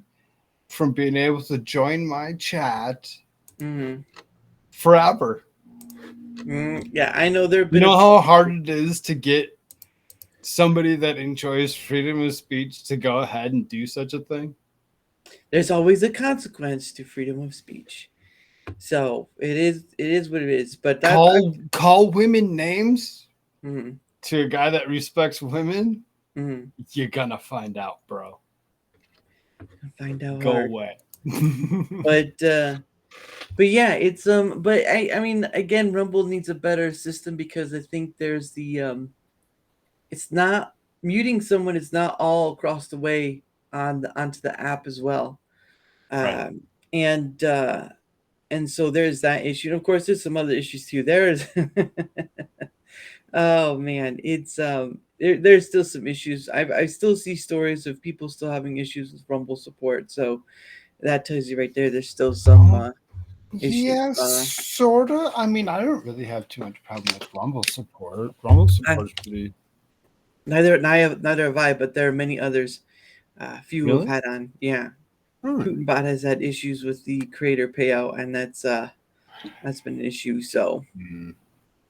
from being able to join my chat forever. Yeah, I know there. You know how hard it is to get somebody that enjoys freedom of speech to go ahead and do such a thing? There's always a consequence to freedom of speech. So it is what it is. But call women names to a guy that respects women. You're gonna find out, bro. Find out. Go hard. away. But yeah, it's But I mean, again, Rumble needs a better system because I think there's the it's not muting someone. It's not all across the way onto the app as well. Right. And so there's that issue. And of course, there's some other issues too. There's Oh man, it's there's still some issues. I still see stories of people still having issues with Rumble support. So that tells you right there. There's still some issues. Yeah, sort of. I mean, I don't really have too much problem with Rumble support. Rumble support is pretty. Neither have I, but there are many others. Few have Really? had on. Yeah, Hmm. Putinbot has had issues with the creator payout, and that's been an issue. So,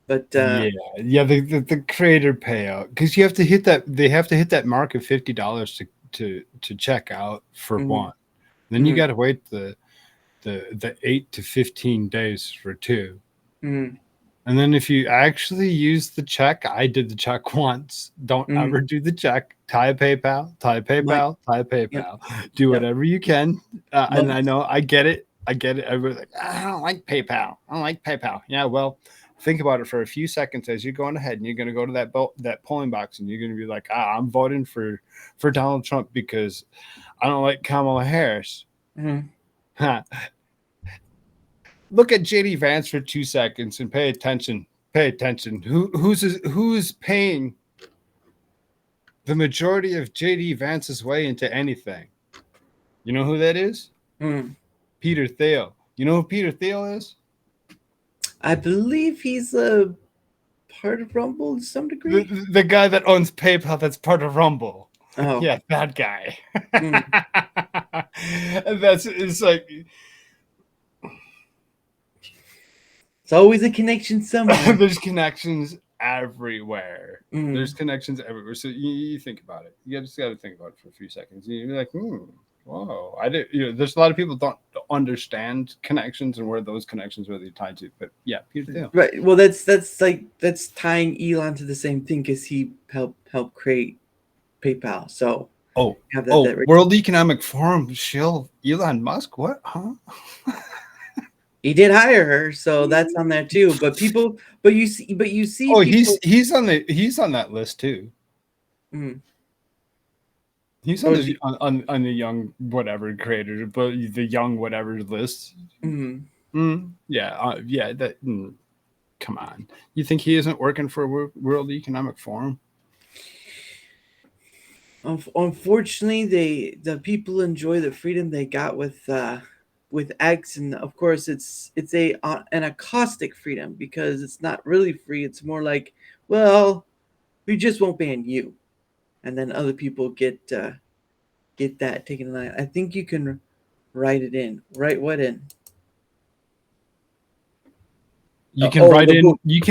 but Yeah. The creator payout, because you have to hit that. They have to hit that mark of $50 to check out for one. Then you got to wait the 8 to 15 days for two. And then if you actually use the check, I did the check once. Don't ever do the check. Tie a PayPal. Yep. Do whatever you can. And I know I get it. Everybody's like, I don't like PayPal. Yeah, well, think about it for a few seconds as you're going ahead, and you're going to go to that polling box, and you're going to be like, I'm voting for Donald Trump because I don't like Kamala Harris. Look at JD Vance for 2 seconds and pay attention. Who's paying the majority of JD Vance's way into anything? You know who that is? Peter Thiel. You know who Peter Thiel is? I believe he's a part of Rumble to some degree. The guy that owns PayPal that's part of Rumble. Oh. Yeah, that guy. It's like... It's always a connection somewhere. There's connections everywhere. There's connections everywhere. So you think about it. You just got to think about it for a few seconds. You're like, whoa. I did. There's a lot of people don't understand connections and where those connections are tied to. But yeah, Peter Thiel. Right. Well, that's tying Elon to the same thing because he helped create PayPal. So World Economic Forum shill Elon Musk. What? Huh? He did hire her, so that's on there too. But you see. Oh, people... he's on that list too. He's on the young whatever creator, but the young whatever list. Yeah. Come on, you think he isn't working for World Economic Forum? Unfortunately, the people enjoy the freedom they got with X, and of course it's an acoustic freedom because it's not really free. It's more like, well, we just won't ban you, and then other people get that taken in. I think you can write it in. Write what in? You can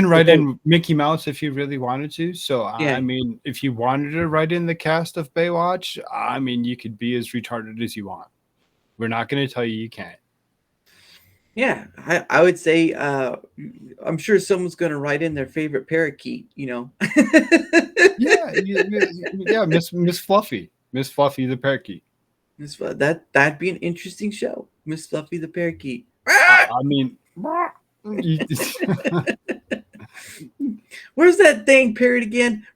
write in Mickey Mouse if you really wanted to. So I mean, if you wanted to write in the cast of Baywatch, I mean, you could be as retarded as you want. We're not going to tell you can't. Yeah, I would say I'm sure someone's going to write in their favorite parakeet. Yeah, Miss Fluffy the parakeet. That'd be an interesting show, Miss Fluffy the parakeet. I mean, where's that dang parrot again?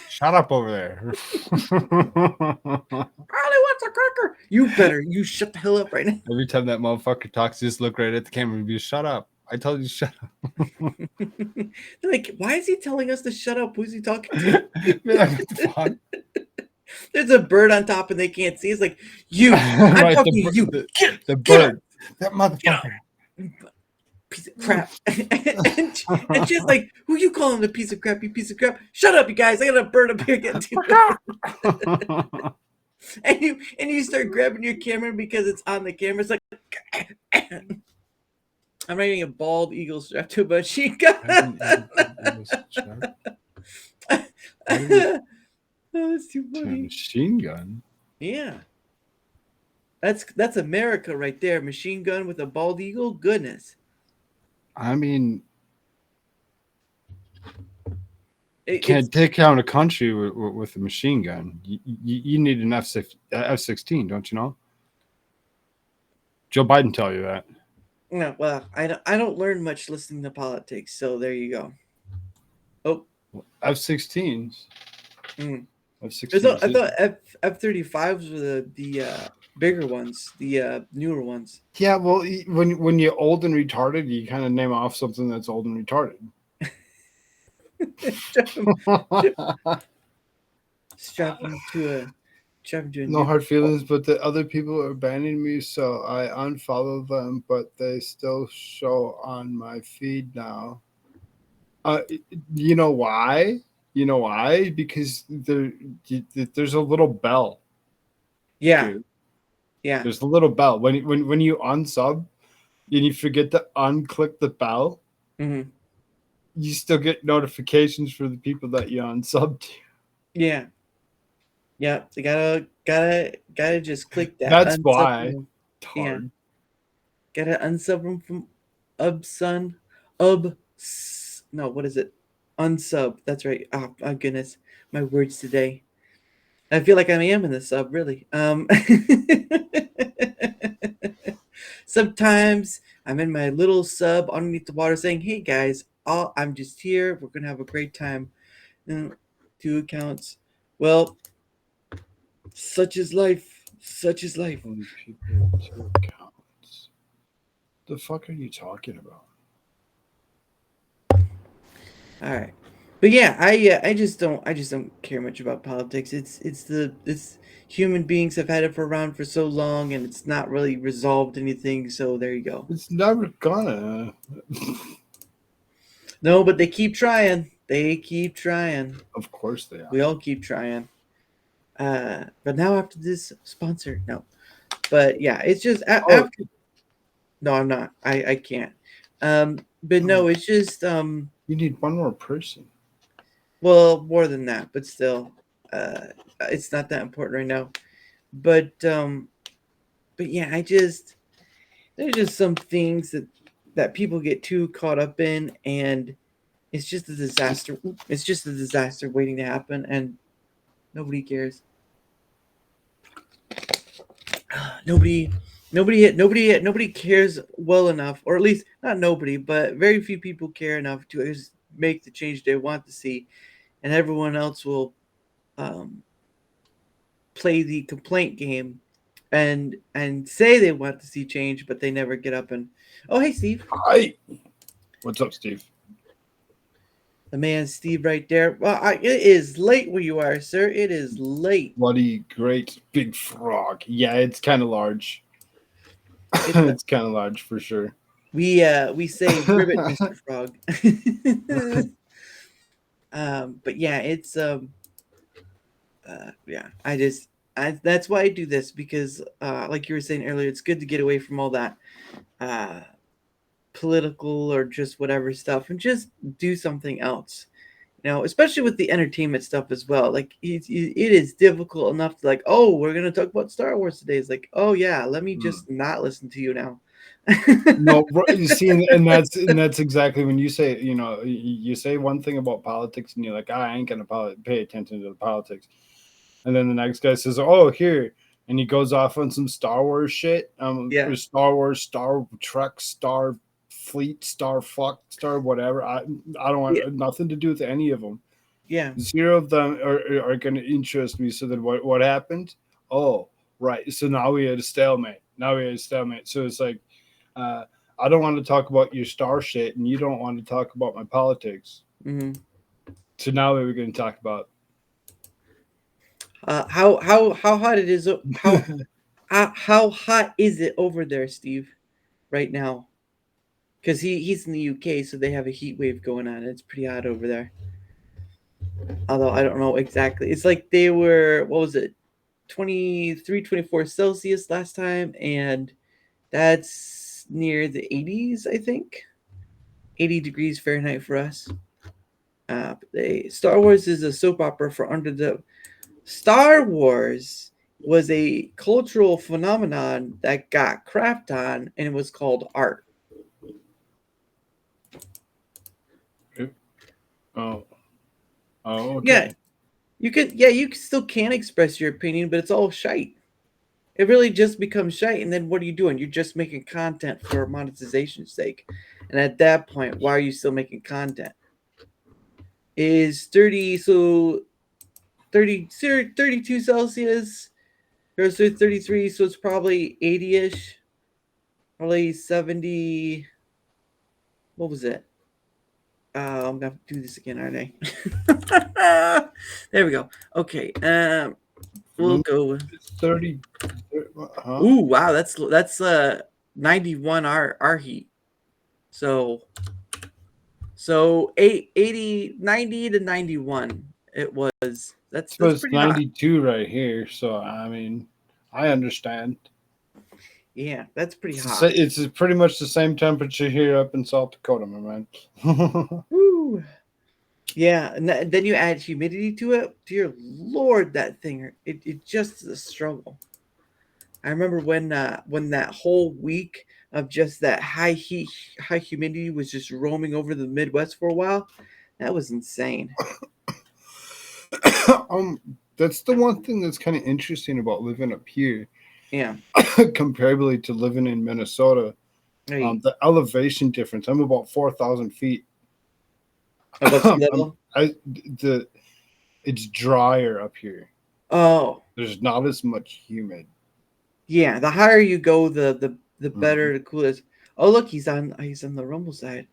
Shut up over there. Charlie wants a cracker. You shut the hell up right now. Every time that motherfucker talks, just look right at the camera and be shut up. I told you to shut up. They're like, why is he telling us to shut up? Who's he talking to? There's a bird on top and they can't see. It's like, you. I'm talking to you. The bird. That motherfucker. Piece of crap. and she's like, who you calling a piece of crap, you piece of crap? Shut up, you guys. I got a bird up here getting to and you start grabbing your camera because it's on the camera. It's like I'm writing a bald eagle strapped to a machine gun. Oh, that's too funny. Machine gun? Yeah. That's America right there. Machine gun with a bald eagle. Goodness. I mean, you can't take down a country with a machine gun. You need an F-16, don't you know? Joe Biden tell you that. No, well, I don't learn much listening to politics, so there you go. Oh, F-16s. F-16s. I thought F-35s were the bigger ones, the newer ones. Yeah, well, when you're old and retarded, you kind of name off something that's old and retarded. Strap him to a No hard feelings, but the other people are banning me, so I unfollow them, but they still show on my feed now. You know why? You know why? Because there's a little bell, Yeah, dude. yeah. There's a little bell when you unsub and you forget to unclick the bell. Mm-hmm. You still get notifications for the people that you unsubbed to. Yeah. Yeah. You gotta just click that. That's Unsub why them. it's Yeah. hard. Gotta unsub them from no, what is it? Unsub. That's right. Oh my goodness. My words today. I feel like I am in the sub, really. Sometimes I'm in my little sub underneath the water saying, hey guys, I'm just here. We're gonna have a great time. And 2 accounts. Well, such is life. Such is life. Only people with 2 accounts. The fuck are you talking about? All right. But yeah, I just don't care much about politics. It's human beings have had it for around for so long, and it's not really resolved anything. So there you go. It's never gonna. No, but they keep trying. They keep trying. Of course they We are. all keep trying. But now after this sponsor, no. But yeah, it's just Oh, after. No, I'm not. I can't. But no, it's just you need one more person. well, more than that, but still, it's not that important right now. But yeah, there's just some things that people get too caught up in, and it's just a disaster. It's just a disaster waiting to happen, and nobody cares. Nobody cares well enough, or at least not nobody, but very few people care enough to just make the change they want to see, and everyone else will um, play the complaint game and say they want to see change, but they never get up and oh hey Steve. Hi. What's up, Steve? The man Steve right there. Well, it is late where you are, sir. It is late. Bloody great big frog. Yeah, it's kind of large. It's It's kind of large for sure. we say ribbit, Mr. Frog. But yeah, it's yeah. That's why I do this because like you were saying earlier, it's good to get away from all that uh political or just whatever stuff and just do something else. You know, especially with the entertainment stuff as well. Like it is difficult enough to like, oh, we're gonna talk about Star Wars today. It's like, oh yeah, let me just not listen to you now. No, you see, and that's exactly when you say, you say one thing about politics, and you're like, I ain't gonna pay attention to the politics, and then the next guy says, oh, here, and he goes off on some Star Wars shit, Yeah. or Star Wars, Star Trek, Star Fleet, Star Fuck, Star whatever. I don't want nothing to do with any of them. Yeah. 0 of them are going to interest me. So then what happened? Oh, right. So now we had a stalemate. So it's like, I don't want to talk about your star shit, and you don't want to talk about my politics. Mm-hmm. So now we're going to talk about How hot it is? How hot is it over there, Steve, right now? Because he's in the UK, so they have a heat wave going on. It's pretty hot over there. Although I don't know exactly. It's like they were, what was it, 23, 24 Celsius last time, and that's near the 80s, I think. 80 degrees Fahrenheit for us. Star Wars is a soap opera for under the. Star Wars was a cultural phenomenon that got crapped on, and it was called art. Oh, okay. Yeah, you still can express your opinion, but it's all shite. It really just becomes shite, and then what are you doing? You're just making content for monetization's sake. And at that point, why are you still making content? Is 32 Celsius or 33, so it's probably 80-ish, probably 70. What was it? I'm gonna do this again, aren't I? There we go. Okay. We'll go. It's 30. Huh? Ooh, wow, that's 91 our heat. So 80, 90 to 91 it was. That's So it's pretty hot. 92 right here. So I mean, I understand. Yeah, that's pretty hot. It's pretty much the same temperature here up in South Dakota, my man. Woo. Yeah, and then you add humidity to it. Dear Lord, that thing it just is a struggle. I remember when that whole week of just that high heat, high humidity was just roaming over the Midwest for a while. That was insane. That's the one thing that's kind of interesting about living up here, Yeah. comparably to living in Minnesota. Right. The elevation difference. I'm about 4,000 feet. Above sea level? It's drier up here. Oh, There's not as much humid. yeah. The higher you go, the better, Mhm. the cooler. Oh, look, he's on the rumble side.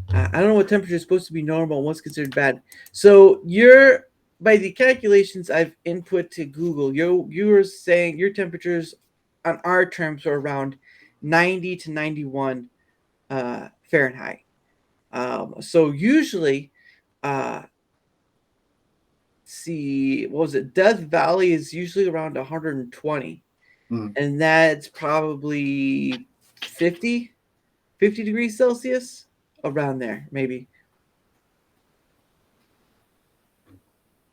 I don't know what temperature is supposed to be normal and what's considered bad. So you're by the calculations I've input to Google, you were saying your temperatures on our terms are around 90 to 91 Fahrenheit. So usually, uh, see, what was it? Death Valley is usually around 120, Mhm. and that's probably 50 degrees Celsius around there, maybe.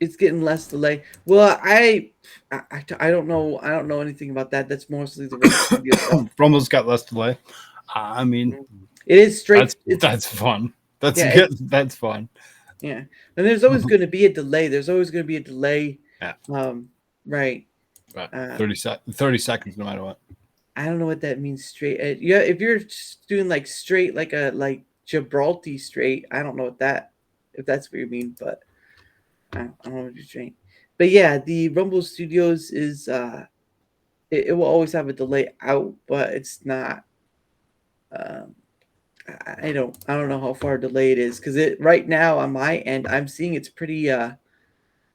It's getting less delay. Well, I don't know. I don't know anything about that. That's mostly the Rumble Studio stuff. Rumble's got less delay. I mean, It is straight. that's fun. That's Yeah, good. That's fun. yeah. And there's always going to be a delay. There's always going to be a delay. Yeah. Right. 30 seconds, no matter what. I don't know what that means. Straight. Yeah. If you're just doing like straight, like Gibraltar straight, I don't know if that's what you mean, but I don't know what you're saying. But yeah, the Rumble Studios is it will always have a delay out, but it's not. Um, I don't know how far delayed it is because it right now on my end I'm seeing it's pretty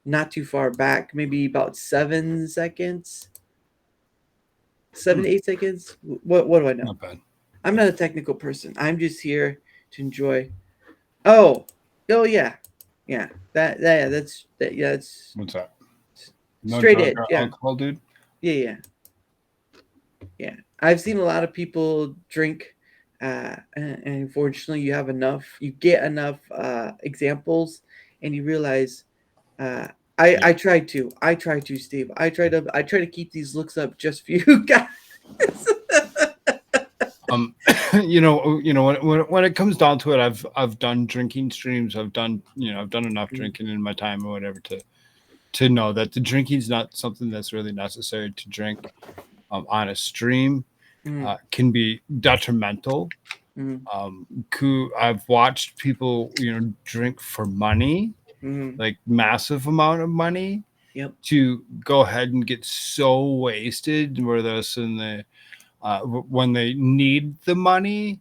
not too far back, maybe about 7 seconds, 7 to 8 seconds. What do I know? Not bad. I'm not a technical person. I'm just here to enjoy. Oh, yeah. That's What's that? No straight drug edge. or Yeah, alcohol, dude. yeah. I've seen a lot of people drink, and unfortunately, you get enough examples, and you realize. I try to, Steve. I try to keep these looks up just for you guys. When it comes down to it, I've done drinking streams. I've done enough drinking in my time or whatever to know that the drinking is not something that's really necessary to drink on a stream. Can be detrimental. I've watched people, drink for money, like massive amount of money, Yep. to go ahead and get so wasted where when they need the money,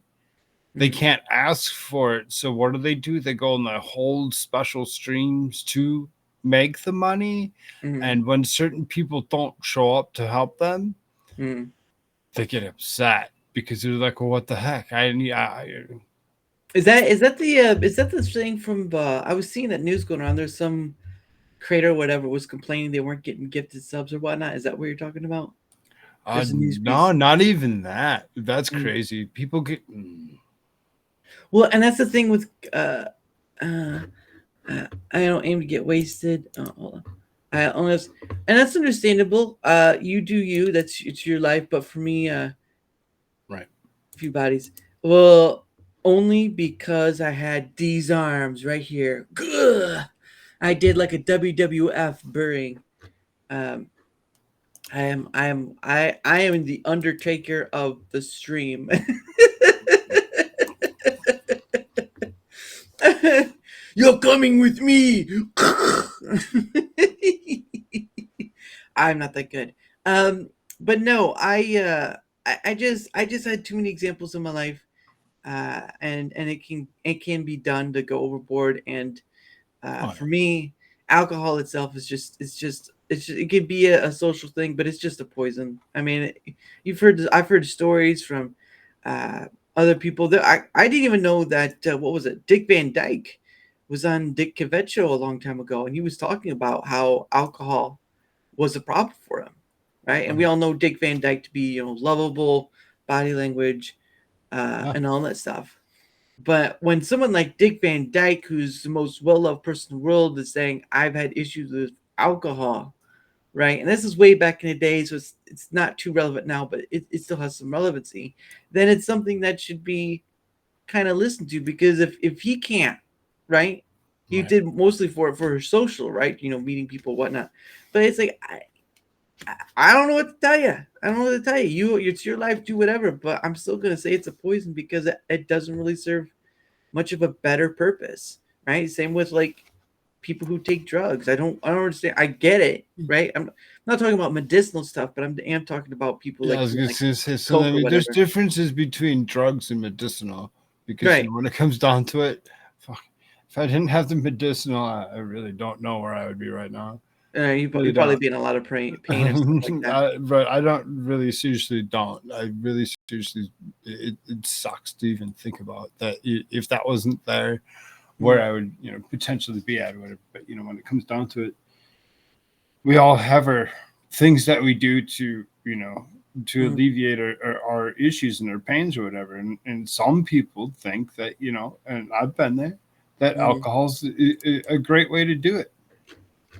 they can't ask for it. So what do? They go and they hold special streams to make the money. And when certain people don't show up to help them, they get upset because they're like, well, what the heck? Is that the thing from I was seeing that news going around. There's some creator or whatever was complaining they weren't getting gifted subs or whatnot. Is that what you're talking about? There's a news no, piece. not even that. That's crazy. People get Well, and that's the thing with I don't aim to get wasted. Hold on. And that's understandable. You do you. It's your life. But for me, right. A few bodies. Well, only because I had these arms right here. Gah! I did like a WWF burying. I am the Undertaker of the stream. You're coming with me. I'm not that good. But no, I just had too many examples in my life and it can be done to go overboard. And Oh, for me, alcohol itself is it can be a social thing, but it's just a poison. I mean, I've heard stories from uh, other people that I didn't even know that what was it, Dick Van Dyke was on Dick Cavett show a long time ago, and he was talking about how alcohol was a problem for him, right? And we all know Dick Van Dyke to be, lovable, body language, yeah. and all that stuff. But when someone like Dick Van Dyke, who's the most well-loved person in the world, is saying, "I've had issues with alcohol," right? And this is way back in the day, so it's not too relevant now, but it still has some relevancy. Then it's something that should be kind of listened to, because if he can't, right? He Right. did mostly for social, right? Meeting people, whatnot. But it's like I don't know what to tell you. I don't know what to tell you. It's your life, do whatever. But I'm still gonna say it's a poison because it doesn't really serve much of a better purpose, right? Same with like people who take drugs. I don't understand. I get it, right? I'm not talking about medicinal stuff, but I am talking about people Yeah, I like was doing, gonna like say, so coke I or mean, there's whatever. differences between drugs and medicinal because Right. when it comes down to it, fuck, if I didn't have the medicinal, I really don't know where I would be right now. You Really probably don't. be in a lot of pain or stuff like that. But I don't really seriously don't. I really seriously, it sucks to even think about that. If that wasn't there, where I would, potentially be at or whatever. But when it comes down to it, we all have our things that we do to Mhm. alleviate our issues and our pains or whatever. And some people think that and I've been there, that Mhm. alcohol's a great way to do it.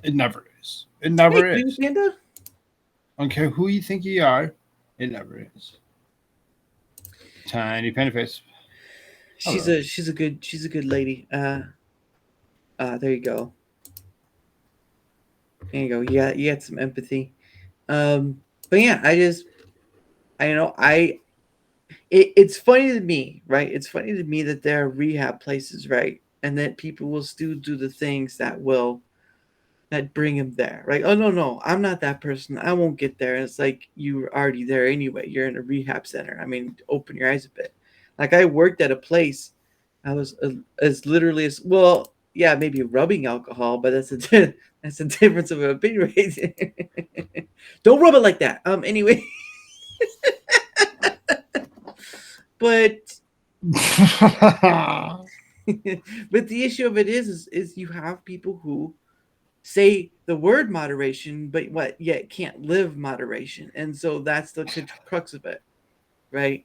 It never is. It Hey, never Queen is. Panda. I don't care who you think you are. It never is. Tiny penny face. Hello. She's a good lady. There you go. There you go. Yeah, you got some empathy. Um, but yeah, I it's funny to me, right? It's funny to me that there are rehab places, right? And that people will still do the things that bring him there, right? Oh no, I'm not that person. I won't get there. And it's like you're already there anyway. You're in a rehab center. I mean, open your eyes a bit. Like I worked at a place. I was as literally as well. Yeah, maybe rubbing alcohol, but that's a difference of opinion. Right? Don't rub it like that. Anyway, but but the issue of it is you have people who say the word moderation, but what yet can't live moderation, and so that's the crux of it, right?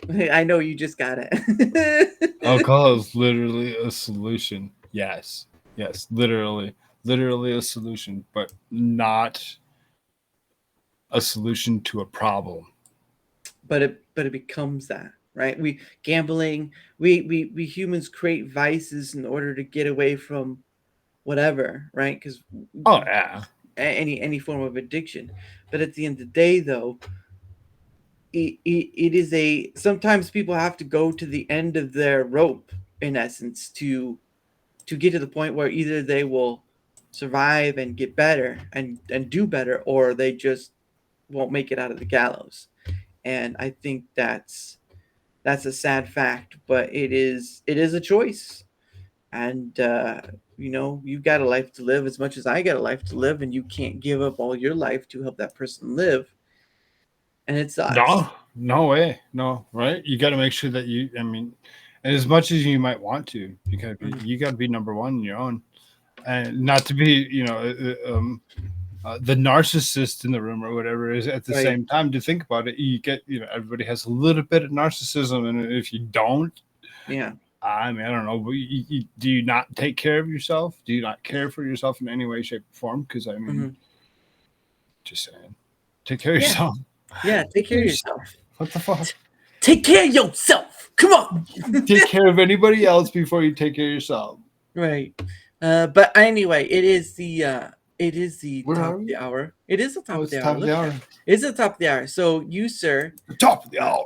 I know you just got it. Alcohol is literally a solution. Yes. Yes. Literally a solution, but not a solution to a problem. But it becomes that, right? We gambling, we humans create vices in order to get away from whatever, right? Because Oh yeah. any form of addiction. But at the end of the day, though, it is a sometimes people have to go to the end of their rope in essence to get to the point where either they will survive and get better and do better, or they just won't make it out of the gallows. And I think that's a sad fact, but it is a choice. And you've got a life to live as much as I got a life to live, and you can't give up all your life to help that person live. And it sucks. No way. No, right? You got to make sure that I mean, as much as you might want to, Mhm. you got to be number one in your own, and not to be, the narcissist in the room or whatever is at the Right. same time. To think about it, you get, everybody has a little bit of narcissism, and if you don't, Yeah. I mean, I don't know. Do you not take care of yourself? Do you not care for yourself in any way, shape, or form? Because I mean, Hmm. just saying, take care of Yeah. yourself. Yeah. Take care of yourself. What the fuck? Take care of yourself. Come on. Take care of anybody else before you take care of yourself. Right. But anyway, it is the Where top are of we? the hour. It is the top Oh, of it's the top hour. of Look the at hour. that. It's the top of the hour. So you, sir, The top of the uh, hour.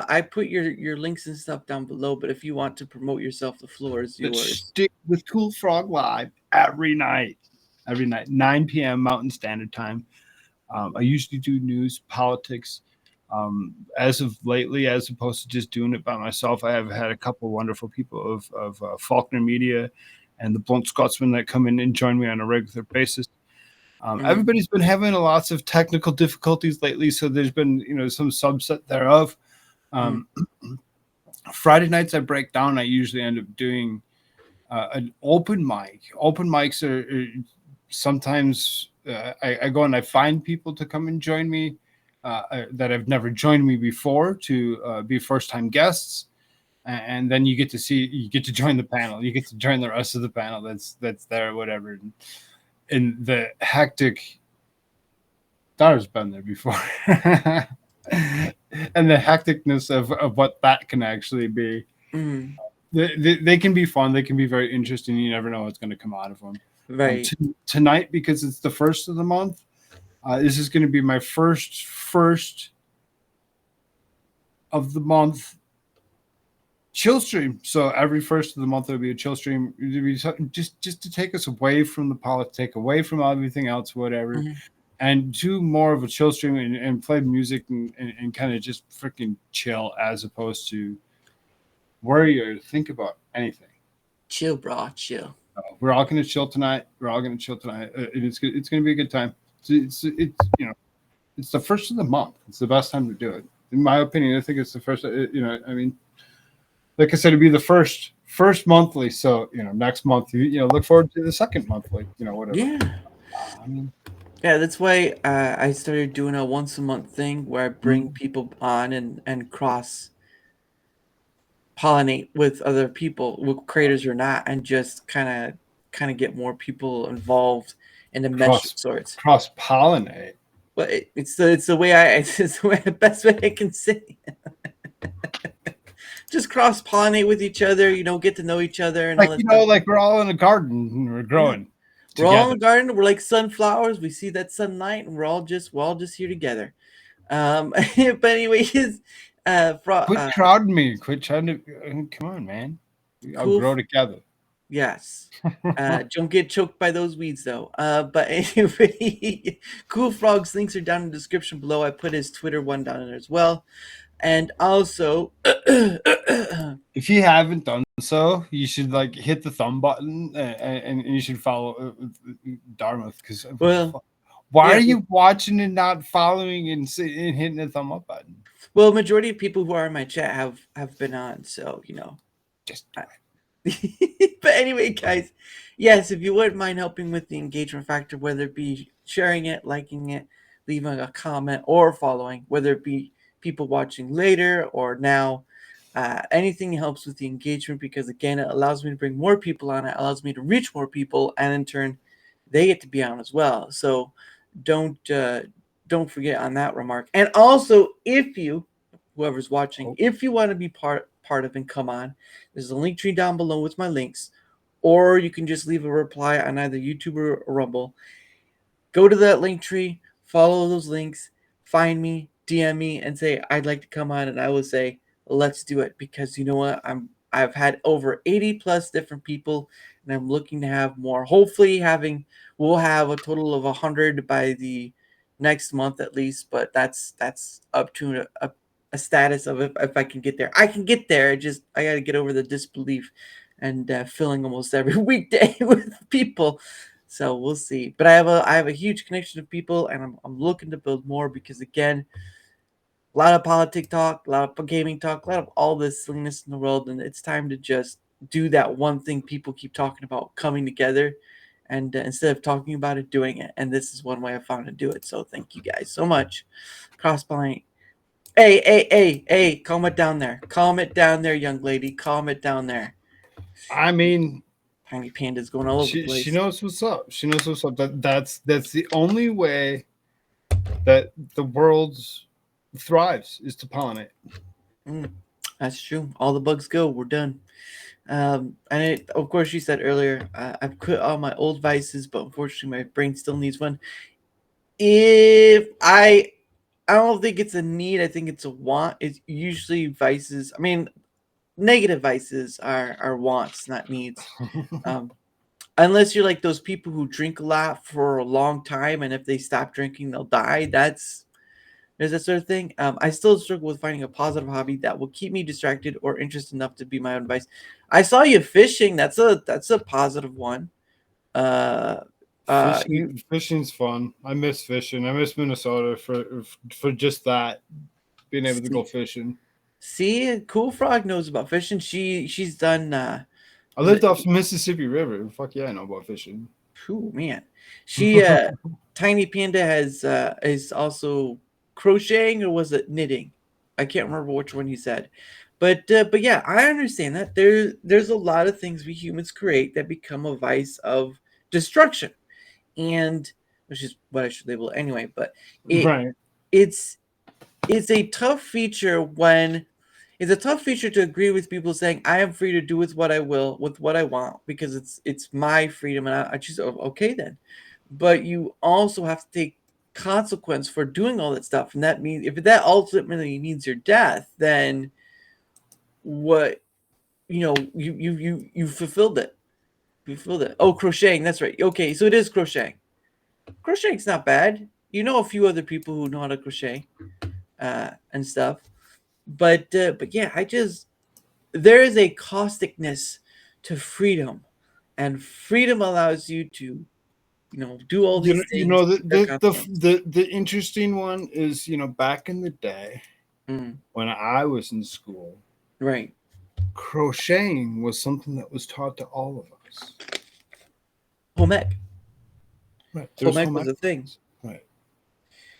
I put your links and stuff down below, but if you want to promote yourself, the floor is Let's yours. stick with Koolfrogg Live every night. Every night, 9 p.m. Mountain Standard Time. I usually do news, politics, As of lately, as opposed to just doing it by myself, I have had a couple wonderful people of Faulkner Media and the Blunt Scotsman that come in and join me on a regular basis. Everybody's been having lots of technical difficulties lately, so there's been some subset thereof. Friday nights I break down. I usually end up doing an open mic. Open mics are sometimes I go and I find people to come and join me that have never joined me before to be first time guests, and then you get to join the panel. You get to join the rest of the panel that's there, or whatever. And the hectic. Dara's been there before. And the hecticness of what that can actually be. They can be fun. They can be very interesting. You never know what's going to come out of them. Right. Tonight, because it's the first of the month, this is going to be my first of the month chill stream. So every first of the month there'll be a chill stream. It'll be just to take us away from the politics, away from everything else, whatever. And do more of a chill stream and play music and kind of just freaking chill, as opposed to worry or think about anything. Chill, bro. Chill. We're all going to chill tonight. It's going to be a good time. It's the first of the month. It's the best time to do it, in my opinion. I think it's the first. I mean, like I said, it'd be the first monthly. So next month, look forward to the second monthly. Whatever. Yeah. Yeah, that's why I started doing a once a month thing where I bring people on and cross pollinate with other people, with creators or not, and just kind of get more people involved in the mesh of sorts. Cross pollinate. But it's the way the best way I can say it. Just cross pollinate with each other, get to know each other, and like we're all in a garden and we're growing. We're all in the garden. We're like sunflowers. We see that sunlight, and we're all just here together. But anyways, quit crowding me. Quit trying to. Come on, man. I'll grow together. Yes. Don't get choked by those weeds, though. But anyway, Koolfrogg's links are down in the description below. I put his Twitter one down there as well. And also, if you haven't done so, you should hit the thumb button and you should follow Daramouthe, because why are you watching and not following and hitting the thumb up button? Well, majority of people who are in my chat have been on, so just. But anyway, guys, yes, if you wouldn't mind helping with the engagement factor, whether it be sharing it, liking it, leaving a comment, or following, whether it be people watching later or now, anything helps with the engagement, because again, it allows me to bring more people on. It allows me to reach more people, and in turn they get to be on as well. So don't forget on that remark. And also, if you, whoever's watching, if you want to be part of and come on, there's a link tree down below with my links, or you can just leave a reply on either YouTube or Rumble. Go to that link tree, follow those links, find me, DM me, and say I'd like to come on, and I will say let's do it, because you know what, I've had over 80 plus different people, and I'm looking to have more. Hopefully we'll have a total of 100 by the next month at least, but that's up to a status of if I can get there. I can get there. I got to get over the disbelief and filling almost every weekday with people. So we'll see. But I have a huge connection of people, and I'm looking to build more, because again, a lot of politics talk, a lot of gaming talk, a lot of all this silliness in the world, and it's time to just do that one thing people keep talking about, coming together, and instead of talking about it, doing it. And this is one way I found to do it. So thank you guys so much. Crosspoint. Hey, calm it down there. Calm it down there, young lady. Calm it down there. I mean, Tiny Panda's going all over the place. She knows what's up. She knows what's up. That's the only way that the world thrives, is to pollinate. That's true. All the bugs go. We're done. And of course, you said earlier, I've quit all my old vices, but unfortunately, my brain still needs one. If I don't think it's a need. I think it's a want. It's usually vices. I mean, negative vices are wants, not needs. Unless you're like those people who drink a lot for a long time, and if they stop drinking, they'll die. That's There's that sort of thing. I still struggle with finding a positive hobby that will keep me distracted or interested enough to be my own advice. I saw you fishing. That's a positive one. Uh, you Fishing's fun. I miss fishing. I miss Minnesota for just that, being able to go fishing. see, Koolfrogg knows about fishing. She's done. I lived off the Mississippi River. Fuck yeah, I know about fishing. Oh man, she Tiny Panda has is also crocheting, or was it knitting? I can't remember which one he said, but yeah, I understand that there's a lot of things we humans create that become a vice of destruction, and which is what I should label it anyway. But Right. it's it's a tough feature when it's a tough feature to agree with people saying I am free to do with what I will with what I want because it's my freedom and I choose. Okay then, but you also have to take consequence for doing all that stuff, and that means if that ultimately means your death, then what you fulfilled it. You fulfilled it. Oh, crocheting, that's right. Okay, so it is crocheting. Crocheting's not bad. You know a few other people who know how to crochet and stuff, but yeah, there is a causticness to freedom, and freedom allows you to do all these You things. know without consequence. the interesting one is, back in the day Mm, when I was in school, right. crocheting was something that was taught to all of us. Home ec. Right. There's Home ec home was ec a thing. class. Right.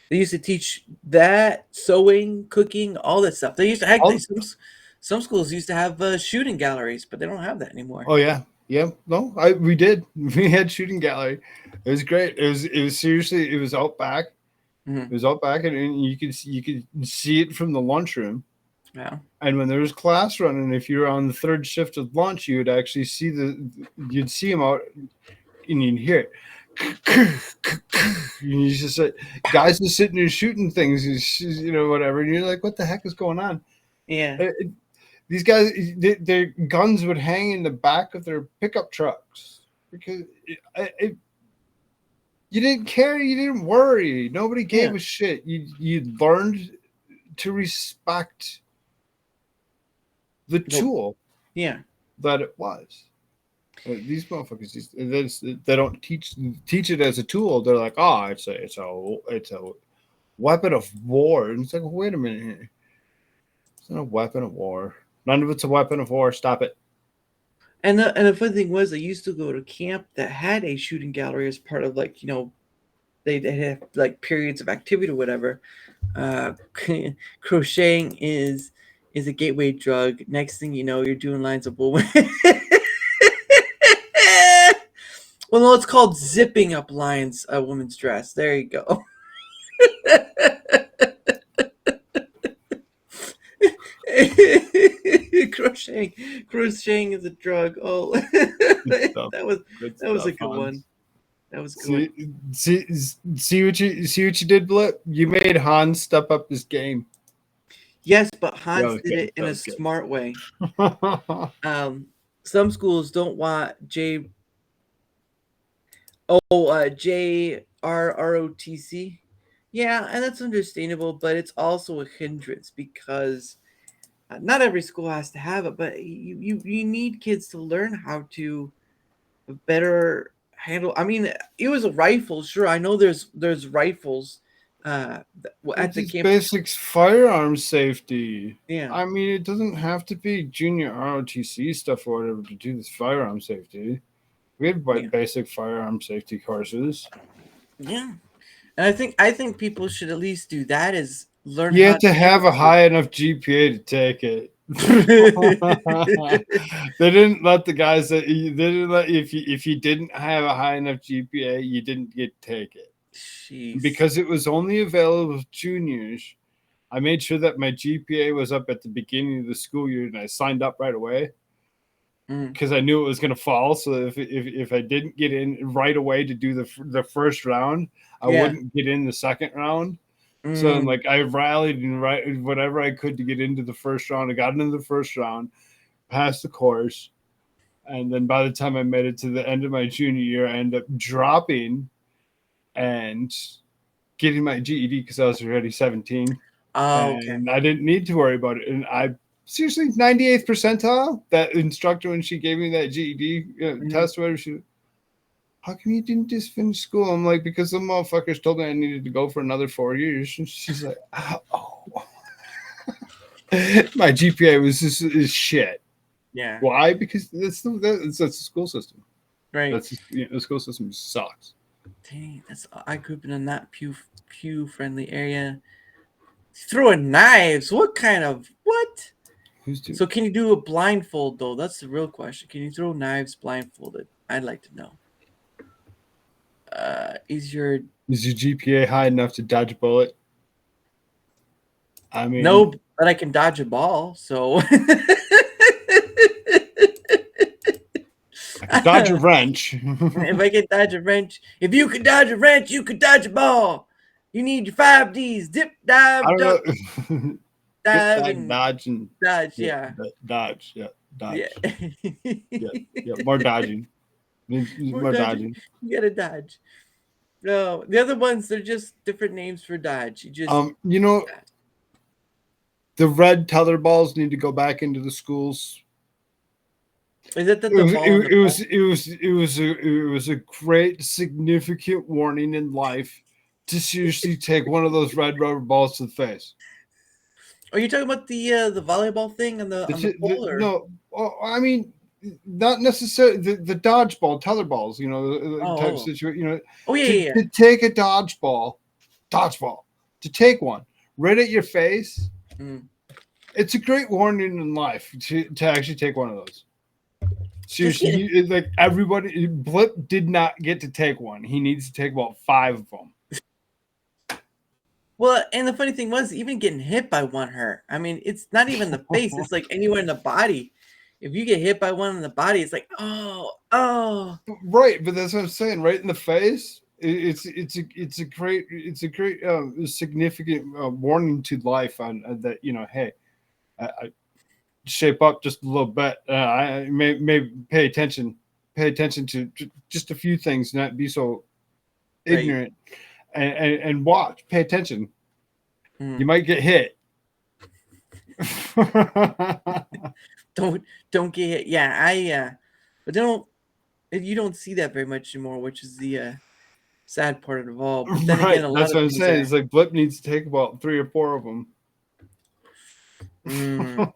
They used to teach that sewing, cooking, all that stuff. They used to All, some schools used to have shooting galleries, but they don't have that anymore. oh yeah. Yeah. No, we did. We had shooting gallery. It was great. It was seriously, it was out back. It Mhm. was out back, and you could see it from the lunchroom. Yeah. And when there was class running, if you were on the third shift of lunch, you would actually you'd see them out, and you'd hear it. You just guys are sitting there shooting things, whatever, and you're like, what the heck is going on? Yeah. These guys, their guns would hang in the back of their pickup trucks because you didn't care, you didn't worry, nobody gave Yeah. a shit. You learned to respect the tool Yeah. that it was. These motherfuckers, they don't teach it as a tool. They're like, oh, it's a weapon of war. And it's like, wait a minute here. It's not a weapon of war. None of it's a weapon of war. Stop it. And the funny thing was, I used to go to camp that had a shooting gallery as part of they have like periods of activity or whatever. Uh, crocheting is a gateway drug. Next thing you know, you're doing lines of wool. Well, no, it's called zipping up lines a woman's dress. There you go. Crocheting is a drug. Oh, Good stuff. that was Good that was a stuff, good one. Hans. That was a good one. See what you did, Blip. You made Hans step up his game. Yes, but That Hans was did good. it in That a was good. smart way. Some schools don't want JRROTC. Yeah, and that's understandable, but it's also a hindrance because not every school has to have it, but you need kids to learn how to better handle. I mean, it was a rifle, sure. I know there's rifles at It's the just camp. basic firearm safety. Yeah, I mean, it doesn't have to be junior ROTC stuff or whatever to do this firearm safety. We have yeah, basic firearm safety courses. yeah. And I think people should at least do that. Is learn You how have to to handle have a high enough GPA to take it. it. They didn't let the guys that they didn't let if you didn't have a high enough GPA, you didn't get to take it. Jeez. Because it was only available to juniors. I made sure that my GPA was up at the beginning of the school year, and I signed up right away because I knew it was going to fall. So if I didn't get in right away to do the first round, I Yeah. wouldn't get in the second round. So I'm like, I rallied and whatever I could to get into the first round. I got into the first round, passed the course, and then by the time I made it to the end of my junior year, I ended up dropping and getting my GED because I was already 17. Oh, okay. And I didn't need to worry about it. And I seriously 98th percentile. That instructor, when she gave me that GED test, whatever, she, how come you didn't just finish school? I'm like, because the motherfuckers told me I needed to go for another 4 years. And she's like, oh, my GPA was just is shit. Yeah. Why? Because that's the school system. Right. That's the school system sucks. Dang, I grew up in that pew friendly area. Throwing knives. What? Who's doing? So can you do a blindfold though? That's the real question. Can you throw knives blindfolded? I'd like to know. Is your GPA high enough to dodge a bullet? I mean, no, but I can dodge a ball. So I can dodge a wrench. if I can dodge a wrench, if you can dodge a wrench, you can dodge a ball. You need your 5 Ds: dip, dive, duck, dive, and dodge and dodge. Yeah. Dodge. Yeah. Dodge. Yeah. Yeah. More dodging. More dodging. You gotta dodge. No, the other ones, they're just different names for dodge. You just the red tether balls need to go back into the schools. Is it that it was a great significant warning in life to seriously take one of those red rubber balls to the face. Are you talking about the volleyball thing on the pole? No, I mean, not necessarily the dodgeball, tether balls. Type of situation. To take a dodgeball, to take one right at your face. It's a great warning in life to actually take one of those. Seriously, like everybody, Blip did not get to take one. He needs to take about 5 of them. Well, and the funny thing was, even getting hit by one hurt. I mean, it's not even the face; it's like anywhere in the body. If you get hit by one in the body, it's like, oh. Right, but that's what I'm saying. Right in the face, it's a great significant warning to life on that. Hey, I shape up just a little bit. I may pay attention to just a few things, not be so ignorant, and watch, pay attention. You might get hit. Don't get hit. Yeah, but you don't see that very much anymore, which is the sad part of it all. But then again, that's what I'm saying. It's like Blip needs to take about 3 or 4 of them.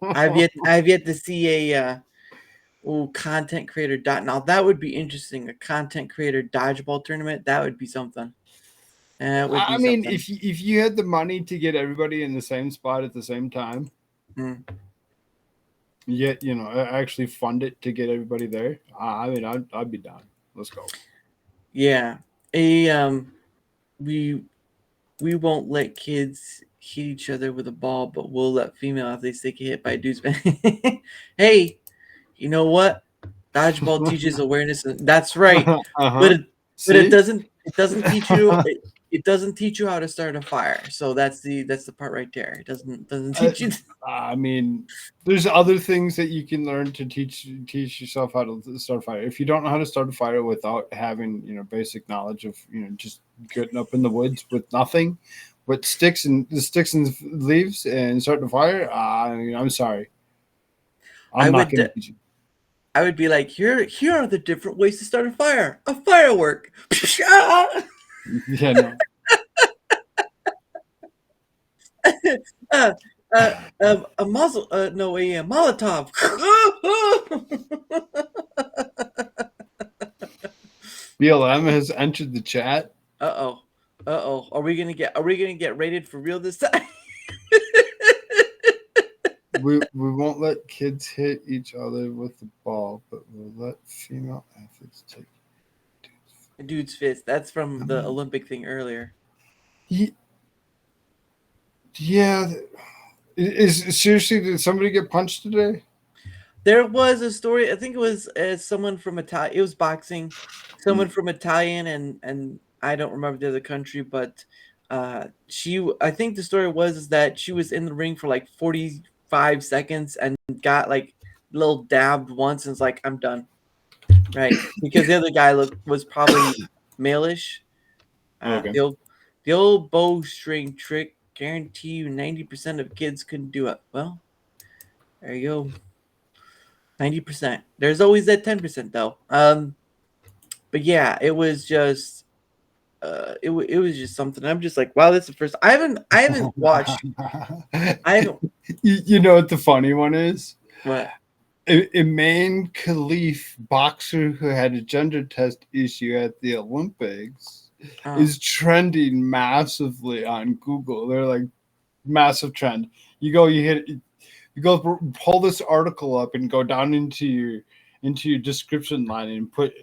I've yet to see a content creator now that would be interesting. A content creator dodgeball tournament, that would be something. I mean, if you had the money to get everybody in the same spot at the same time, yet actually fund it to get everybody there. I mean, I'd be down. Let's go. Yeah, we won't let kids hit each other with a ball, but we'll let female athletes get hit by dudes. Hey, you know what? Dodgeball teaches awareness. That's right. But it doesn't teach you. It doesn't teach you how to start a fire. So that's the part right there. It doesn't teach you. I mean, there's other things that you can learn to teach yourself how to start a fire. If you don't know how to start a fire without having basic knowledge of just getting up in the woods with nothing but sticks and leaves and starting a fire, I'm sorry. I'm not going to teach you. I would be like, here are the different ways to start a fire. A firework. Yeah, no. A muzzle. A Molotov. BLM has entered the chat. Uh oh. Are we gonna get rated for real this time? we won't let kids hit each other with the ball, but we'll let female athletes take dude's fist. That's from the Olympic thing earlier. Yeah. Seriously, did somebody get punched today? There was a story. I think it was someone from Italian. It was boxing. Someone from Italian and I don't remember the other country, but I think the story was that she was in the ring for like 45 seconds and got like a little dabbed once and was like, I'm done. Right, because the other guy was probably male-ish. Okay. The old bowstring trick. Guarantee you 90% of kids couldn't do it. Well, there you go. 90%. There's always that 10% though. But yeah, it was just it was just something. I'm just like, wow, that's the first. I haven't watched. I haven't. You know what the funny one is? What? A Maine Khalif boxer who had a gender test issue at the Olympics is trending massively on Google. They're like massive trend. You go pull this article up and go down into your description line and put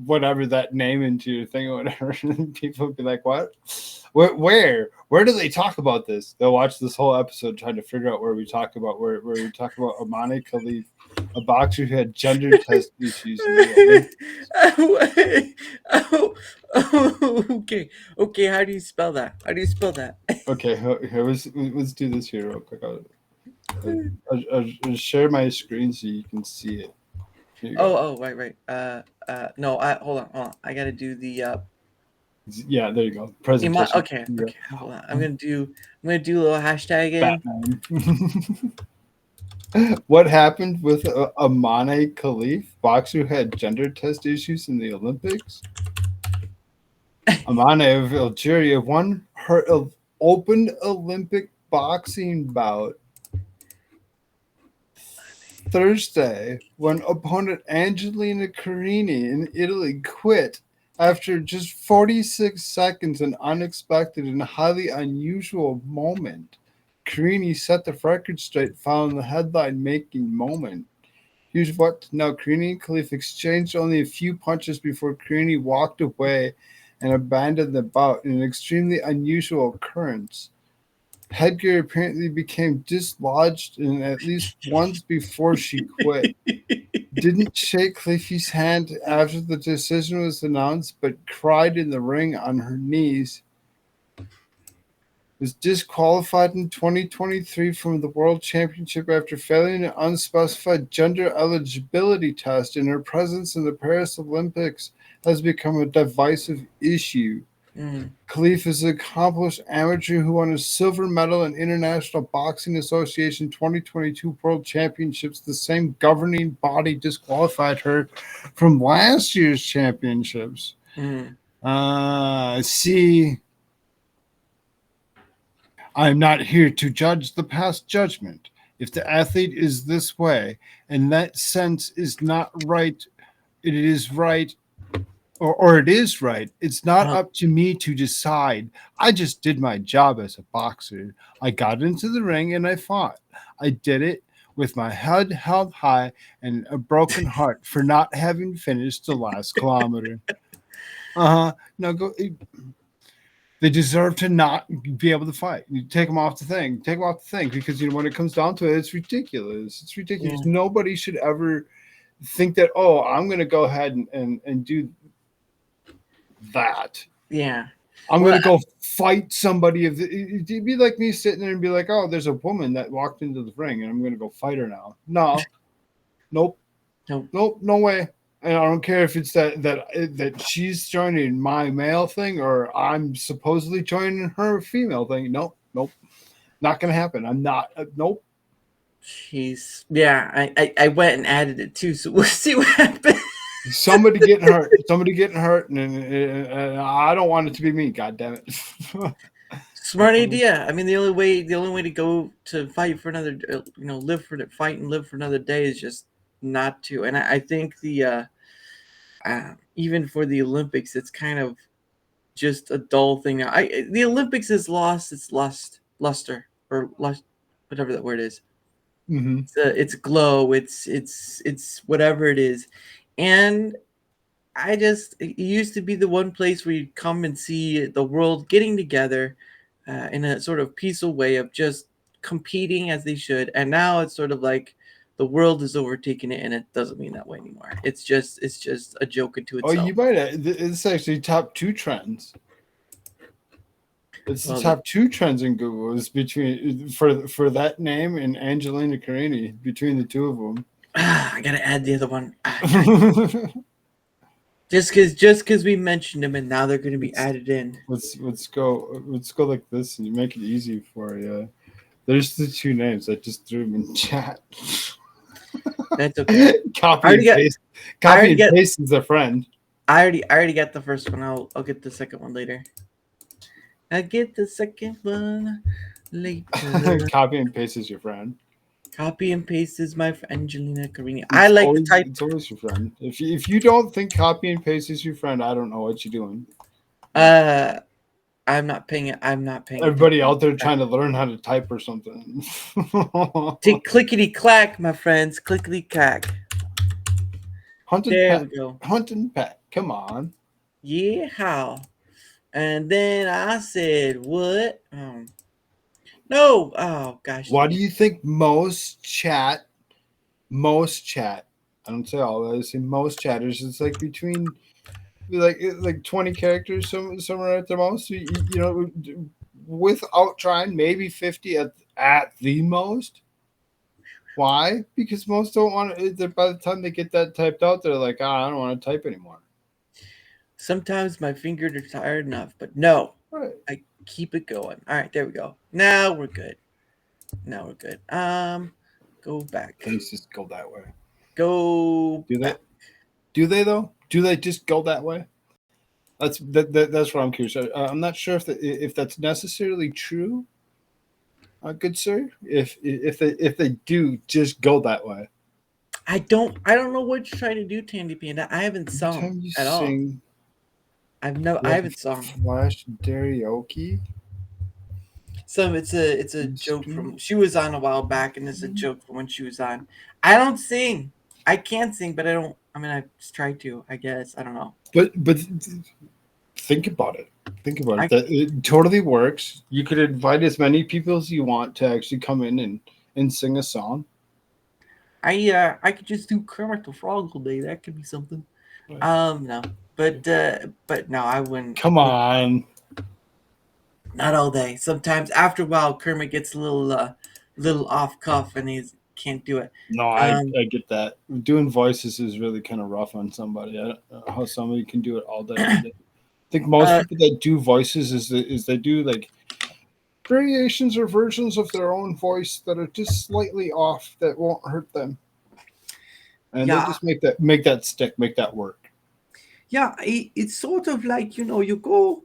whatever that name into your thing or whatever. And people would be like, what? Where do they talk about this? They'll watch this whole episode trying to figure out where we talk about Amani Khalif, a boxer who had gender test issues. Okay. Okay, how do you spell that? Okay, here let's do this here real quick. I'll share my screen so you can see it. Right. No, hold on. I gotta do the yeah, there you go. Presentation. Okay, hold on. I'm gonna do a little hashtag in. What happened with Amani Khalif, boxer who had gender test issues in the Olympics? Amani of Algeria won her open Olympic boxing bout Thursday when opponent Angelina Carini in Italy quit after just 46 seconds, an unexpected and highly unusual moment. Carini set the record straight following the headline-making moment. Here's what to know. Carini and Khalif exchanged only a few punches before Carini walked away and abandoned the bout in an extremely unusual occurrence. Headgear apparently became dislodged and at least once before she quit. Didn't shake Khalif's hand after the decision was announced, but cried in the ring on her knees. Was disqualified in 2023 from the World Championship after failing an unspecified gender eligibility test, and her presence in the Paris Olympics has become a divisive issue. Khalif is an accomplished amateur who won a silver medal in International Boxing Association 2022 World Championships. The same governing body disqualified her from last year's championships. See, I'm not here to judge the past judgment. If the athlete is this way, and that sense is not right, it is right, or it is right. It's not up to me to decide. I just did my job as a boxer. I got into the ring and I fought. I did it with my head held high and a broken heart for not having finished the last kilometer. Now go. They deserve to not be able to fight. You take them off the thing. Take them off the thing because when it comes down to it, it's ridiculous. It's ridiculous. Yeah. Nobody should ever think that, I'm going to go ahead and do that. Yeah. I'm going to go fight somebody. It'd be like me sitting there and be like, there's a woman that walked into the ring and I'm going to go fight her now. No. Nope. No way. And I don't care if it's that she's joining my male thing or I'm supposedly joining her female thing. Nope. Not going to happen. I'm not. Nope. Jeez. Yeah, I went and added it too, so we'll see what happens. Somebody getting hurt, and I don't want it to be me. God damn it! Smart idea. I mean, the only way to go to fight for another, fight and live for another day is just not to. And I think the even for the Olympics, it's kind of just a dull thing now. The Olympics has lost its luster, whatever that word is. Mm-hmm. It's glow. It's whatever it is. And it used to be the one place where you'd come and see the world getting together in a sort of peaceful way of just competing as they should. And now it's sort of like the world is overtaking it, and it doesn't mean that way anymore. It's just a joke into itself. Oh, you might have. It's actually top 2 trends. It's the top 2 trends in Google is between for that name and Angelina Carini, between the two of them. I gotta add the other one. Just because we mentioned them and now they're going to be added in. Let's go like this, and you make it easy for you. There's the two names. I just threw them in chat. That's okay. Copy and paste. Copy and paste is a friend. I already got the first one. I'll get the second one later. I get the second one later. Copy and paste is your friend. Copy and paste is my friend Angelina Carini. I like to type. It's always your friend. If you don't think copy and paste is your friend, I don't know what you're doing. I'm not paying it. I'm not paying. Everybody out there trying to learn how to type or something. Take clickety clack, my friends. Clickety clack. There we go. Hunt and Pat. Come on. Yeah, how? And then I said, what? No. Oh, gosh. Why do you think most chat, I don't say all, I say most chatters, it's like between like 20 characters somewhere at the most, you know, without trying, maybe 50 at the most. Why? Because most don't want to, by the time they get that typed out, they're like, I don't want to type anymore. Sometimes my fingers are tired enough, but no, right. I keep it going. All right, there we go. Now we're good. Go back. Things just go that way. Go. Do they though? Do they just go that way? That's what I'm curious. I'm not sure if that's necessarily true. Good sir. If they do just go that way. I don't know what you're trying to do, Tandy Panda. I haven't sung at all. I haven't sung. Flash karaoke. It's a joke from she was on a while back, and it's a joke from when she was on. I don't sing. I can't sing, but I don't. I mean, I just try to. I guess I don't know. But think about it. It totally works. You could invite as many people as you want to actually come in and sing a song. I could just do Kermit the Frog all day. That could be something. Right. No, but no, I wouldn't. Come on. Not all day. Sometimes after a while, Kermit gets a little off cuff, and he can't do it. No, I get that. Doing voices is really kind of rough on somebody. I don't know how somebody can do it all day. I think most people that do voices is they do like variations or versions of their own voice that are just slightly off that won't hurt them, and they just make that stick, make that work. Yeah, it's sort of like, you know, you go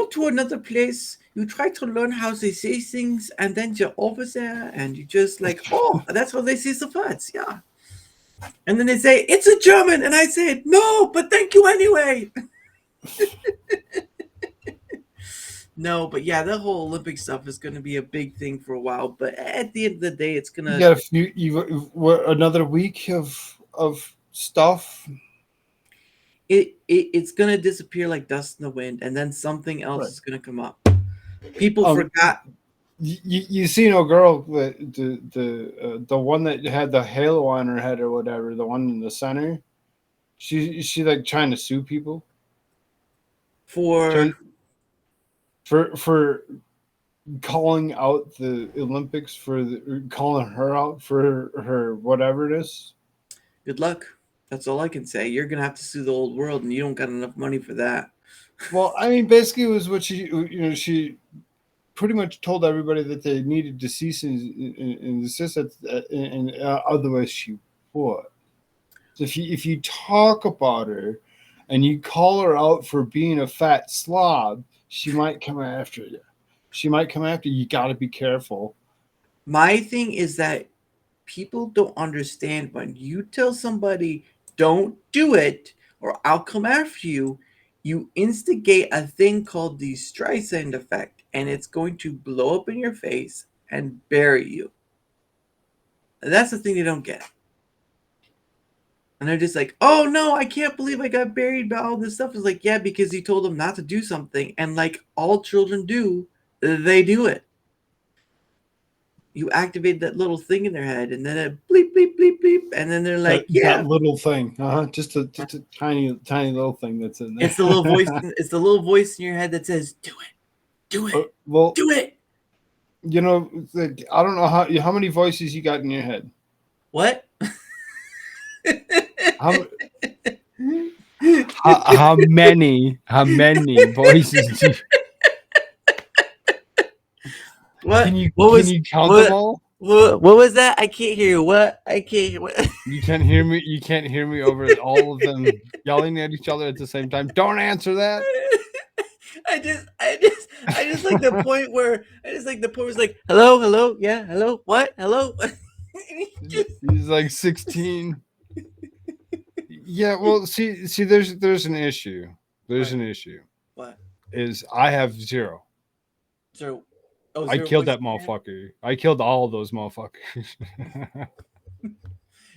to another place, you try to learn how they say things, and then you're over there and you just like, oh, that's how they say the words, yeah. And then they say, it's a German, and I say, no, but thank you anyway. No, but yeah, the whole Olympic stuff is going to be a big thing for a while. But at the end of the day, it's going to... Yeah, another week of stuff... It's gonna disappear like dust in the wind, and then something else is gonna come up. People forgot. You see, no girl, the one that had the halo on her head or whatever, the one in the center. She like trying to sue people for calling out the Olympics, calling her out for her whatever it is. Good luck. That's all I can say. You're going to have to sue the old world, and you don't got enough money for that. Well, I mean, basically it was what she pretty much told everybody that they needed to cease and desist, and otherwise she would. So if you talk about her and you call her out for being a fat slob, she might come after you. You got to be careful. My thing is that people don't understand when you tell somebody, don't do it, or I'll come after you, you instigate a thing called the Streisand effect, and it's going to blow up in your face and bury you. And that's the thing they don't get. And they're just like, oh no, I can't believe I got buried by all this stuff. It's like, yeah, because you told them not to do something, and like all children do, they do it. You activate that little thing in their head, and then it bleep, bleep, bleep, bleep, and then they're like, that little thing, just a tiny little thing that's in there. It's the little voice. It's the little voice in your head that says, "Do it, do it." You know, I don't know how many voices you got in your head. What? How many voices do you, What? can you What was? can you count What? them all? What was that? I can't hear you. What? I can't hear. What? You can't hear me. You can't hear me over all of them yelling at each other at the same time. Don't answer that. I just like the point where it's like, hello, hello, yeah, hello, what, hello. He's like 16. Yeah, well, see, there's an issue. There's What? an issue. What? Is I have 0. Zero. Oh, I zero killed voice that command? motherfucker. I killed all of those motherfuckers.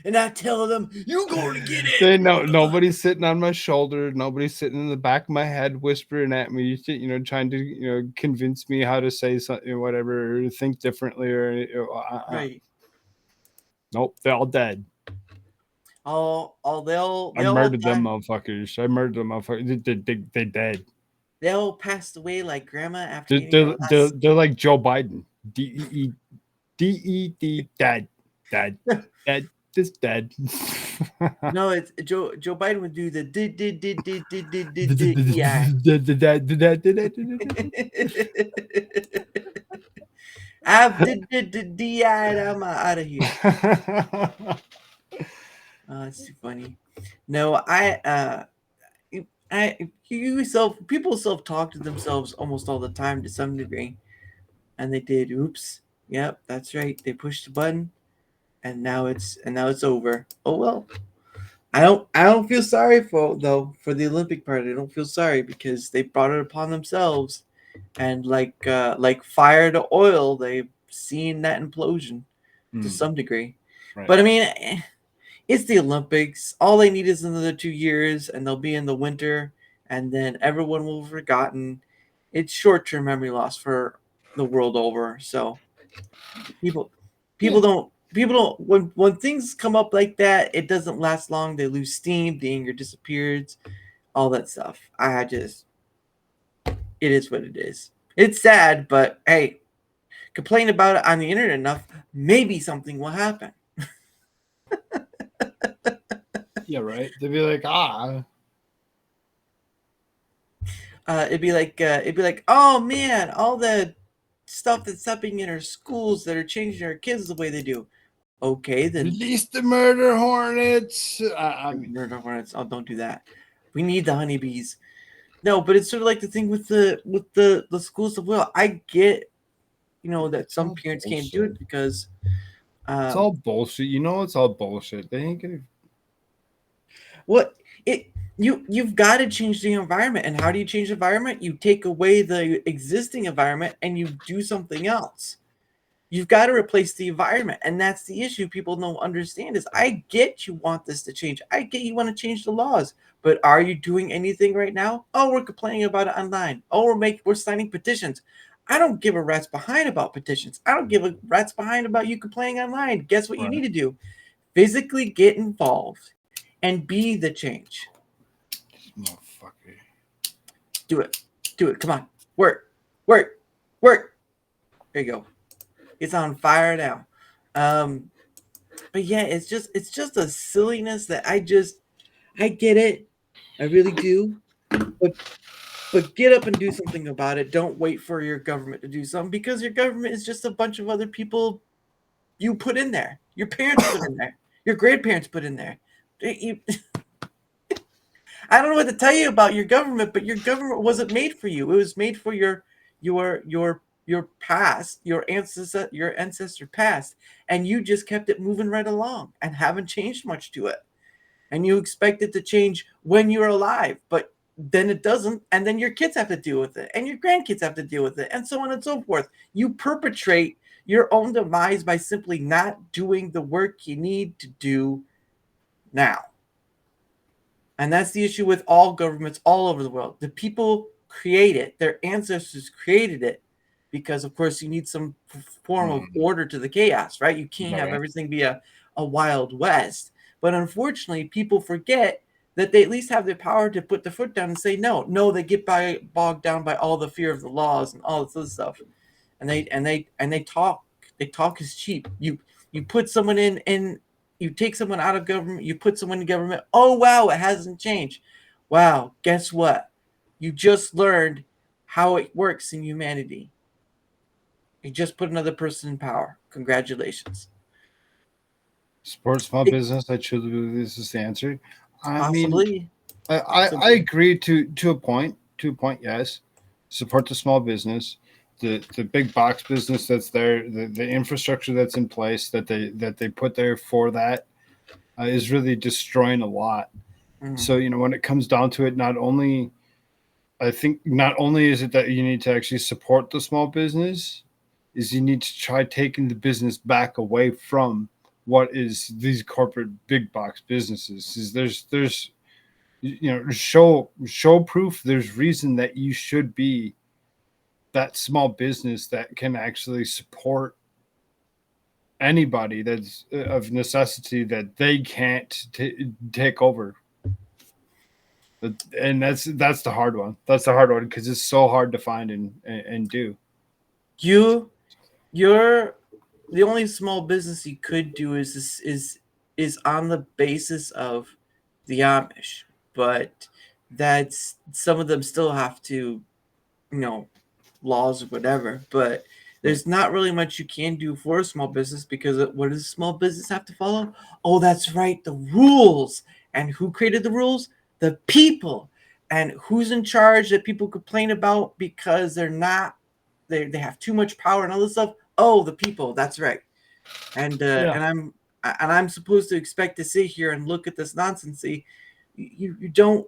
And I tell them, you going to get They it. know nobody's sitting on my shoulder. Nobody's sitting in the back of my head whispering at me, trying to, convince me how to say something, whatever, or think differently, or Right. nope, they're all dead. I They'll murdered them die. motherfuckers. They dead. They'll pass away like grandma after eating her They're, last. they're like Joe Biden. DED dead. Dead. Dead. Just dead. No, it's Joe Biden would do the did yeah. I've did and I'm out of here. Oh, it's too funny. No, people self-talk to themselves almost all the time to some degree, and they did. Oops. Yep, that's right. They pushed the button, and now it's over. Oh well. I don't feel sorry for the Olympic part. I don't feel sorry because they brought it upon themselves, and like fire to oil, they've seen that implosion to some degree. Right. But I mean, it's the Olympics. All they need is another 2 years, and they'll be in the winter, and then everyone will have forgotten. It's short-term memory loss for the world over. So people don't when things come up like that, it doesn't last long. They lose steam, the anger disappears, all that stuff. It is what it is. It's sad, but hey, complain about it on the internet enough, maybe something will happen. Yeah, right. They'd be like, It'd be like, oh man, all the stuff that's happening in our schools that are changing our kids the way they do. Okay, then release the murder hornets. murder hornets. Oh, don't do that. We need the honeybees. No, but it's sort of like the thing with the schools of will. I get, that some all parents can't do it because it's all bullshit. It's all bullshit. They ain't gonna. what it you've got to change the environment. And how do you change the environment? You take away the existing environment and you do something else. You've got to replace the environment, and that's the issue people don't understand. Is I get you want this to change. I get you want to change the laws, but are you doing anything right now? Oh, we're complaining about it online. Oh, we're signing petitions. I don't give a rat's behind about petitions. I don't give a rat's behind about you complaining online. Guess what you need to do? Physically get involved and be the change. Motherfucker. Do it. Come on. Work. There you go. It's on fire now. But yeah, it's just a silliness that I get it. I really do. But get up and do something about it. Don't wait for your government to do something, because your government is just a bunch of other people you put in there. Your parents put in there. Your grandparents put in there. I don't know what to tell you about your government, but your government wasn't made for you. It was made for your past, your ancestor past, and you just kept it moving right along and haven't changed much to it. And you expect it to change when you're alive, but then it doesn't, and then your kids have to deal with it, and your grandkids have to deal with it, and so on and so forth. You perpetrate your own demise by simply not doing the work you need to do now. And that's the issue with all governments all over the world. The people create it. Their ancestors created it because, of course, you need some form of order to the chaos, right? You can't have everything be a Wild West. But unfortunately, people forget that they at least have the power to put the foot down and say no. No, they get bogged down by all the fear of the laws and all this other stuff. And they talk. They talk is cheap. You put someone in you take someone out of government, you put someone in government. Oh wow, it hasn't changed. Wow, guess what? You just learned how it works in humanity. You just put another person in power. Congratulations. Support small business. I truly believe this is the answer. I mean, Possibly. I agree to a point. To a point, yes. Support the small business, the big box business that's there, the infrastructure that's in place that they put there for that is really destroying a lot. Mhm. So when it comes down to it, not only is it that you need to actually support the small business, is you need to try taking the business back away from what is these corporate big box businesses. Is there's show proof, there's reason that you should be that small business that can actually support anybody that's of necessity that they can't take over. And that's the hard one. That's the hard one because it's so hard to find and do. You're the only small business you could do is on the basis of the Amish, but that's some of them still have to, laws or whatever. But there's not really much you can do for a small business because what does a small business have to follow? Oh, that's right, the rules. And who created the rules? The people. And who's in charge that people complain about because they have too much power and all this stuff? Oh, the people. That's right. And I'm supposed to expect to sit here and look at this nonsense. See, you don't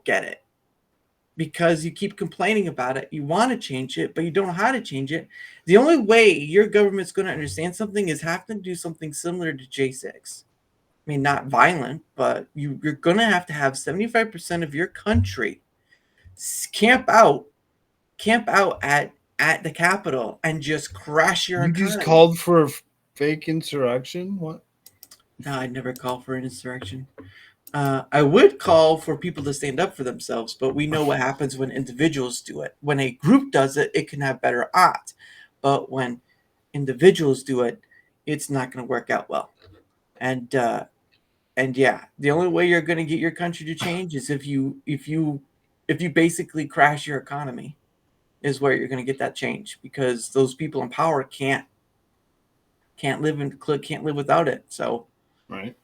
get it because you keep complaining about it. You want to change it, but you don't know how to change it. The only way your government's going to understand something is have to do something similar to J6. I mean, not violent, but you're going to have 75% of your country camp out at the Capitol and just crash your You economy. just called for a fake insurrection? What? No, I'd never call for an insurrection. I would call for people to stand up for themselves, but we know what happens when individuals do it. When a group does it, it can have better odds. But when individuals do it, it's not going to work out well. And yeah, the only way you're going to get your country to change is if you basically crash your economy, is where you're going to get that change because those people in power can't live without it. So Right.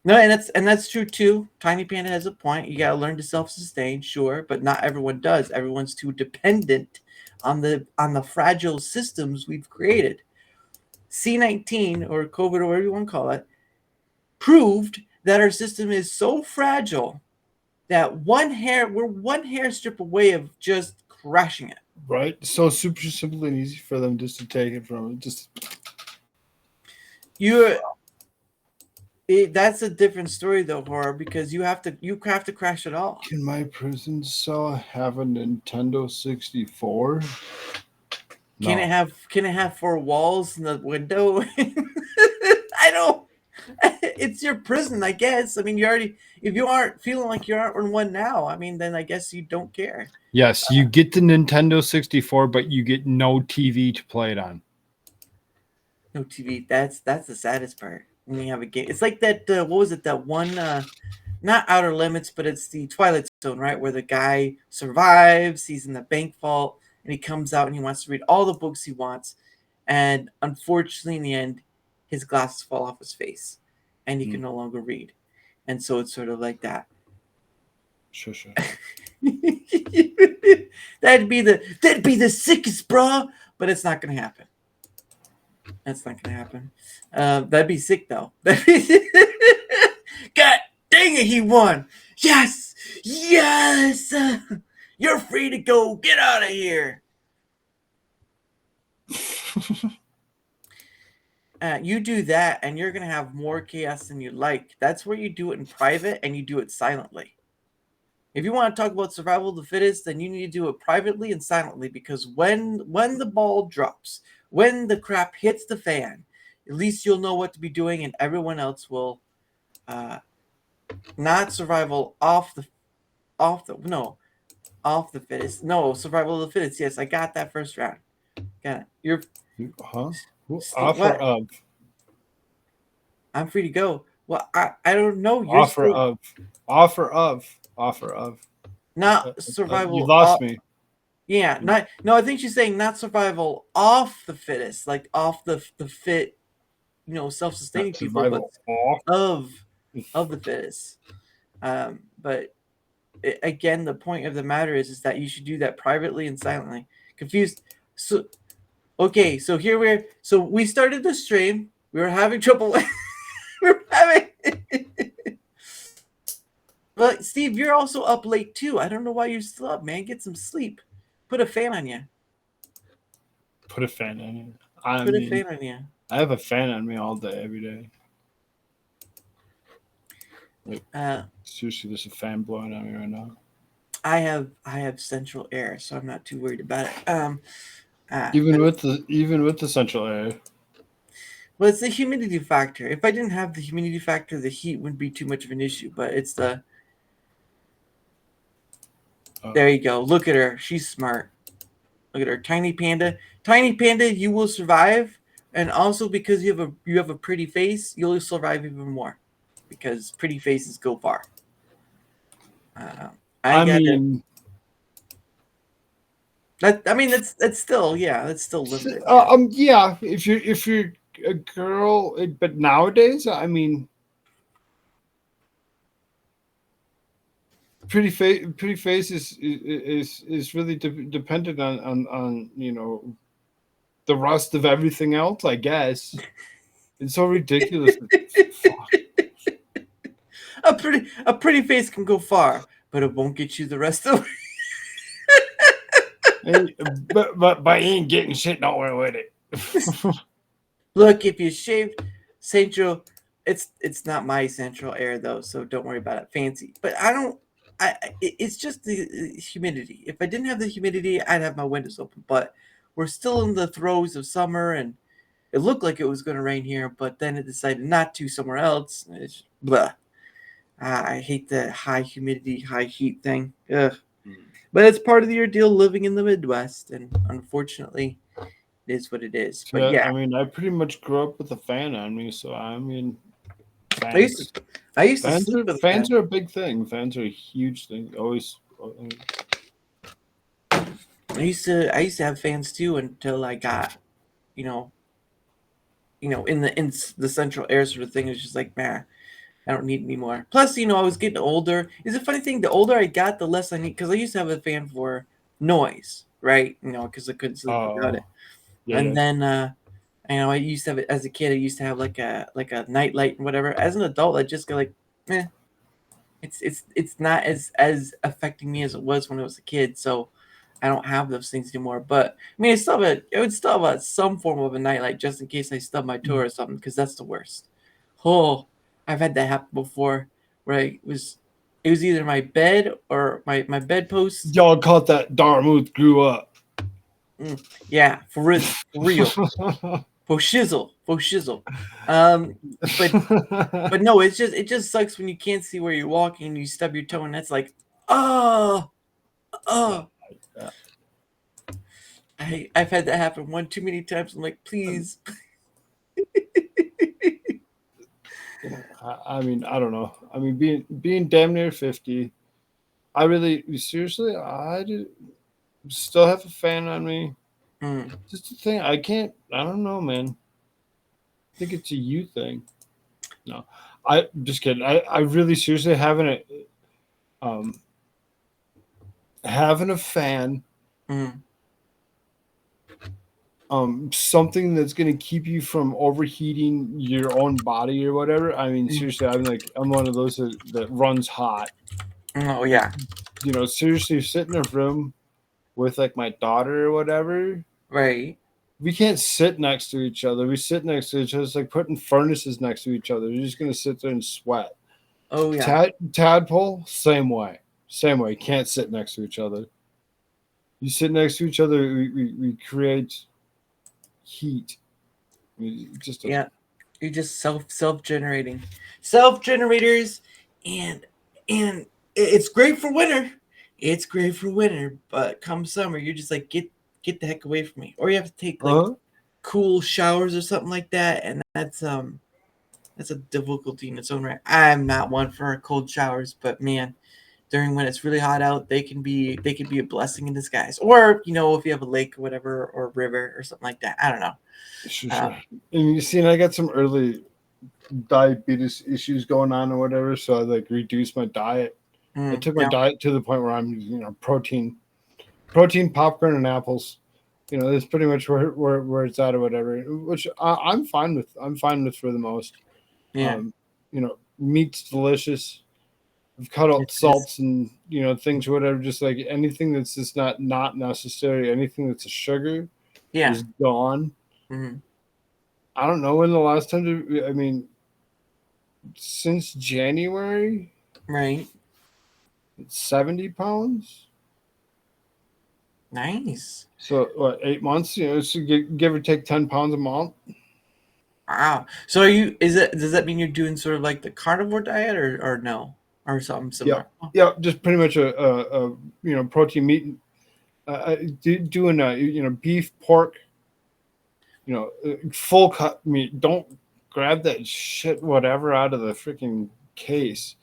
no, and that's true too. Tiny Panda has a point. You gotta learn to self-sustain, sure, but not everyone does. Everyone's too dependent on the fragile systems we've created. C-19 or COVID or whatever you want to call it proved that our system is so fragile that we're one hair strip away of just crashing it. Right. So super simple and easy for them just to take it from just. That's a different story though, horror, because you have to crash it all. Can my prison cell have a Nintendo 64? Can it have 4 walls in the window? I don't. It's your prison, I guess. I mean, if you aren't feeling like you aren't in one now, I mean, then I guess you don't care. Yes, you get the Nintendo 64, but you get no TV to play it on. No TV. That's the saddest part. When you have a game, it's like that. What was it? That one, not Outer Limits, but it's the Twilight Zone, right? Where the guy survives. He's in the bank vault, and he comes out and he wants to read all the books he wants, and unfortunately, in the end, his glasses fall off his face, and he can no longer read, and so it's sort of like that. Sure. that'd be the sickest, bro. But it's not gonna happen. That's not gonna happen. That'd be sick though. God dang it, he won! Yes. You're free to go. Get out of here. You do that, and you're gonna have more chaos than you like. That's where you do it in private, and you do it silently. If you want to talk about survival of the fittest, then you need to do it privately and silently, because when the ball drops, when the crap hits the fan, at least you'll know what to be doing, and everyone else will not survival off the fittest. No, survival of the fittest. Yes, I got that first round. Got it. Offer of. I'm free to go. Well, I don't know. You're Offer still of. not You survival. lost me. Yeah, not no. I think she's saying not survival off the fittest, like off the fit, self-sustaining Not people, but survival off. of the fittest. But again, the point of the matter is that you should do that privately and silently. Confused. So okay, so we started the stream. We were having trouble. we were having. But Steve, you're also up late too. I don't know why you're still up, man. Get some sleep. Put a fan on you. Put a fan on you. Put a fan on you. I have a fan on me all day, every day. Like, seriously, there's a fan blowing on me right now. I have central air, so I'm not too worried about it. Even with the central air. Well, it's the humidity factor. If I didn't have the humidity factor, the heat wouldn't be too much of an issue. But it's the there you go. Look at her. She's smart. Look at her, tiny panda. Tiny panda, you will survive, and also because you have a pretty face, you'll survive even more, because pretty faces go far. I mean, that's still limited. Yeah. If you're a girl, but nowadays, I mean, pretty face is really dependent on the rest of everything else, I guess. It's so ridiculous. A pretty face can go far, but it won't get you the rest of but I ain't getting shit nowhere with it. Look, if you shave central, it's not my central air though, so don't worry about it. Fancy, but it's just the humidity. If I didn't have the humidity, I'd have my windows open. But we're still in the throes of summer, and it looked like it was going to rain here, but then it decided not to somewhere else. It's blah. I hate the high humidity, high heat thing. Ugh. But it's part of your deal living in the Midwest, and unfortunately, it is what it is. But yeah, I mean, I pretty much grew up with a fan on me, so I mean, fans. I used to sleep with fans are a big thing. Fans are a huge thing. Always. I used to have fans too until I got, in the central air sort of thing. It's just like, man, I don't need any more. Plus, I was getting older. It's a funny thing. The older I got, the less I need, because I used to have a fan for noise, right? Because I couldn't sleep without it. Yeah, and then, I used to have it as a kid. I used to have like a night light and whatever. As an adult, I just go like, it's not as affecting me as it was when I was a kid. So I don't have those things anymore. But I mean, it would still have some form of a nightlight just in case I stub my toe or something, because that's the worst. Oh, I've had that happen before, where it was either my bed or my bedpost. Y'all caught that Daramouthe grew up. Yeah, for real. For shizzle. But no, it just sucks when you can't see where you're walking and you stub your toe, and that's like, oh. Yeah. I've had that happen one too many times. I'm like, please. I mean, I don't know. I mean, being damn near 50, I still have a fan on me. Just the thing, I don't know, man. I think it's a you thing. No, I'm just kidding. I really seriously having a fan. Something that's going to keep you from overheating your own body or whatever. I mean, seriously, I'm one of those that runs hot. Oh yeah. Seriously, sit in a room with like my daughter or whatever. Right. We can't sit next to each other. We sit next to each other. It's like putting furnaces next to each other. You're just going to sit there and sweat. Oh yeah. Tadpole, same way. Can't sit next to each other. You sit next to each other, we create heat. Yeah, you're just self-generating, self-generators, and it's great for winter. But come summer, you're just like, get the heck away from me, or you have to take like cool showers or something like that, and that's that's a difficulty in its own right. I'm not one for cold showers, but man, during when it's really hot out, they can be a blessing in disguise. Or if you have a lake or whatever, or a river or something like that. I don't know. Sure. And you see, and I got some early diabetes issues going on or whatever, so I like reduced my diet. I took my diet to the point where I'm protein, popcorn, and apples. That's pretty much where it's at or whatever. Which I'm fine with. I'm fine with for the most. Yeah. Meat's delicious. I've cut out salts and things or whatever. Just like anything that's just not necessary. Anything that's a sugar is gone. Mm-hmm. I don't know when the last time. I mean, since January. Right. 70 pounds. Nice. So what, 8 months? So give or take 10 pounds a month. Wow. So does that mean you're doing sort of like the carnivore diet or no? Or something similar? Yeah, just pretty much a protein meat. Doing beef, pork, full cut meat. Don't grab that shit whatever out of the freaking case.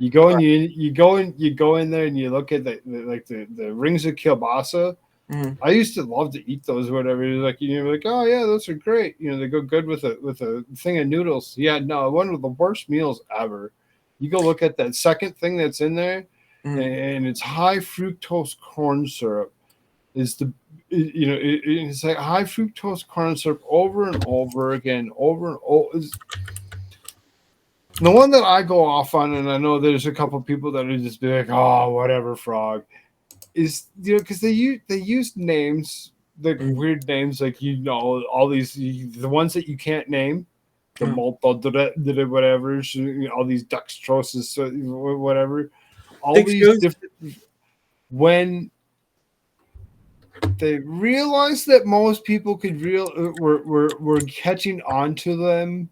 You go and you go in there and you look at the rings of kielbasa. Mm-hmm. I used to love to eat those or whatever. Like you're like, oh yeah, those are great. They go good with a thing of noodles. Yeah, no, one of the worst meals ever. You go look at that second thing that's in there, and it's high fructose corn syrup. It's like high fructose corn syrup over and over again, over and over. The one that I go off on, and I know there's a couple people that are just be like, oh, whatever, frog, is because they use names, like weird names, like all these the ones that you can't name, the multi whatever, all these dextroses, whatever, all these different. When they realized that most people were catching on to them.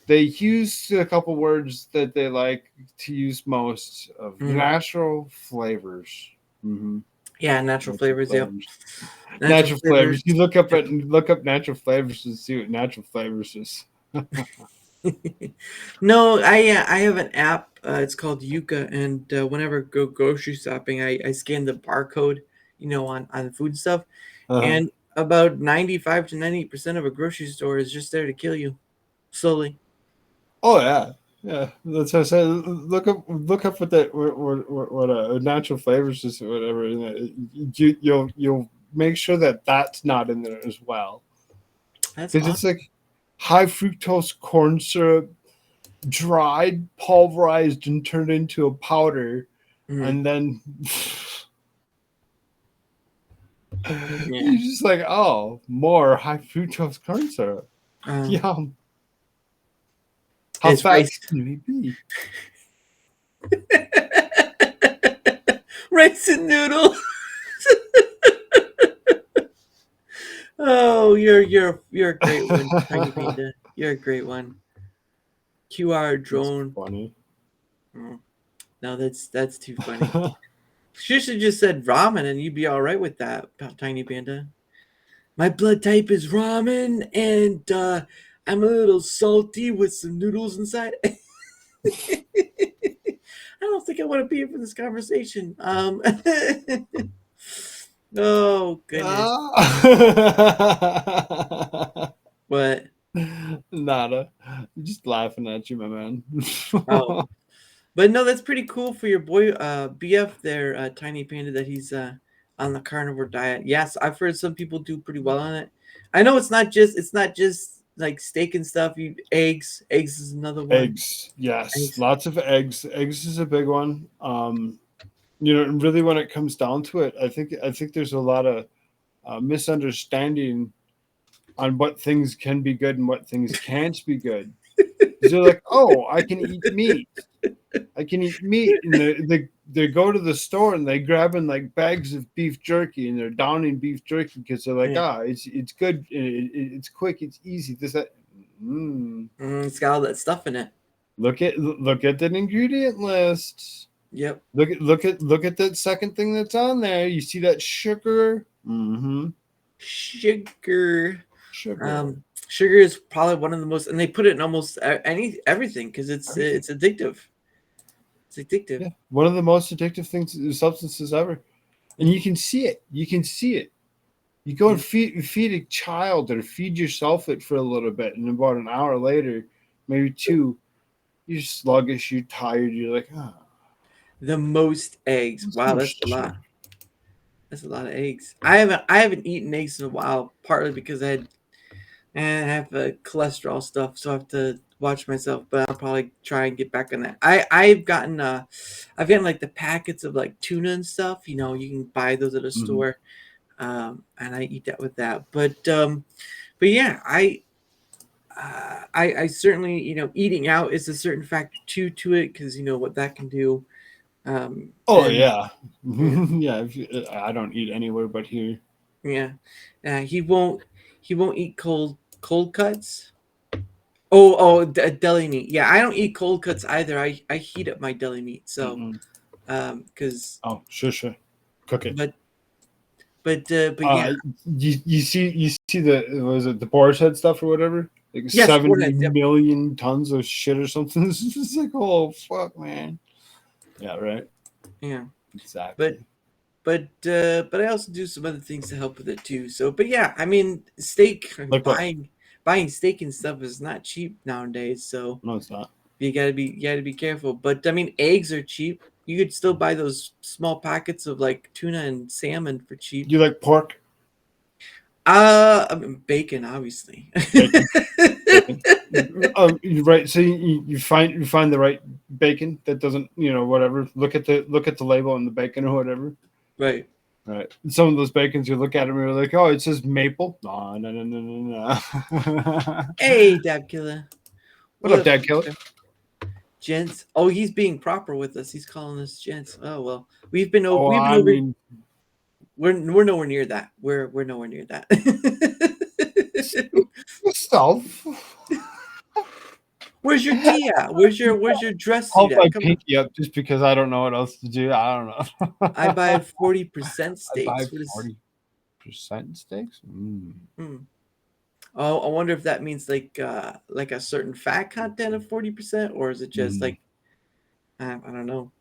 They used a couple words that they like to use most of natural flavors. Mm-hmm. Yeah, natural flavors. Flavors. Yeah, natural flavors. You look up natural flavors and see what natural flavors is. No, I have an app. It's called Yuka, and whenever I go grocery shopping, I scan the barcode, on food stuff, and about 95 to 90% of a grocery store is just there to kill you, slowly. Oh yeah. That's what I said. Look up what that what natural flavors is or whatever. You'll make sure that that's not in there as well. That's because it's like high fructose corn syrup, dried, pulverized, and turned into a powder, and then you're just like, oh, more high fructose corn syrup. Yum. How fast can we be? Rice and noodle. Oh, you're a great one, Tiny Panda. You're a great one. QR drone. That's funny. No, that's too funny. She should have just said ramen, and you'd be all right with that, Tiny Panda. My blood type is ramen, and I'm a little salty with some noodles inside. I don't think I want to be here for this conversation. Oh goodness. What? Nada. I'm just laughing at you, my man. Oh. But no, that's pretty cool for your boy BF there, Tiny Panda, that he's on the carnivore diet. Yes, I've heard some people do pretty well on it. I know it's not just like steak and stuff. Eggs is another one. Eggs, yes, lots of eggs. Eggs is a big one. Really, when it comes down to it, I think there's a lot of misunderstanding on what things can be good and what things can't be good. They're like, oh, I can eat meat. And they go to the store and they grabbing like bags of beef jerky and they're downing beef jerky because they're like, it's good, it's quick, it's easy. It's got all that stuff in it. Look at the ingredient list. Yep. Look at that second thing that's on there. You see that sugar? Mm-hmm. Sugar. Sugar is probably one of the most, and they put it in almost everything because it's addictive. It's addictive. Yeah, one of the most addictive substances ever, and you can see it. You can see it. You go and feed a child or feed yourself it for a little bit, and about an hour later, maybe two, you're sluggish, you're tired, you're like, oh. The most eggs. Wow, that's a lot. That's a lot of eggs. I haven't eaten eggs in a while, partly because I have cholesterol stuff, so I have to watch myself. But I'll probably try and get back on that. I've gotten like the packets of like tuna and stuff. You know, you can buy those at a store, and I eat that with that. But yeah, I certainly, you know, eating out is a certain factor to it because you know what that can do. Yeah. Yeah. I don't eat anywhere but here. Yeah, he won't eat cold cuts. Deli meat. Yeah, I don't eat cold cuts either. I heat up my deli meat. So, because sure, cook it. But yeah, you see the was it the Darachat stuff or whatever? Like yes, 70 million tons of shit or something. It's just like, oh fuck, man. Yeah, right. Yeah, exactly. But I also do some other things to help with it too. So, but yeah, I mean, steak like buying steak and stuff is not cheap nowadays. So no, it's not. You gotta be careful. But I mean, eggs are cheap. You could still buy those small packets of like tuna and salmon for cheap. Do you like pork? I mean, bacon, obviously. Bacon. Right. So you find the right bacon that doesn't, you know, whatever. Look at the label on the bacon or whatever. Right. Right. Some of those bacons, you look at them and you're like, oh, it says maple. No. Hey, Dab Killer. What up, Dad Killer? Gents. Oh, he's being proper with us. He's calling us gents. Oh well, we've been over. We're nowhere near that. We're nowhere near that. Stuff. Where's your tea at? Where's your dress suit I'll at? buy pinky up just because I don't know what else to do. I don't know. I buy 40% steaks. I buy 40% steaks. Oh, I wonder if that means like a certain fat content of 40%, or is it just like I don't know.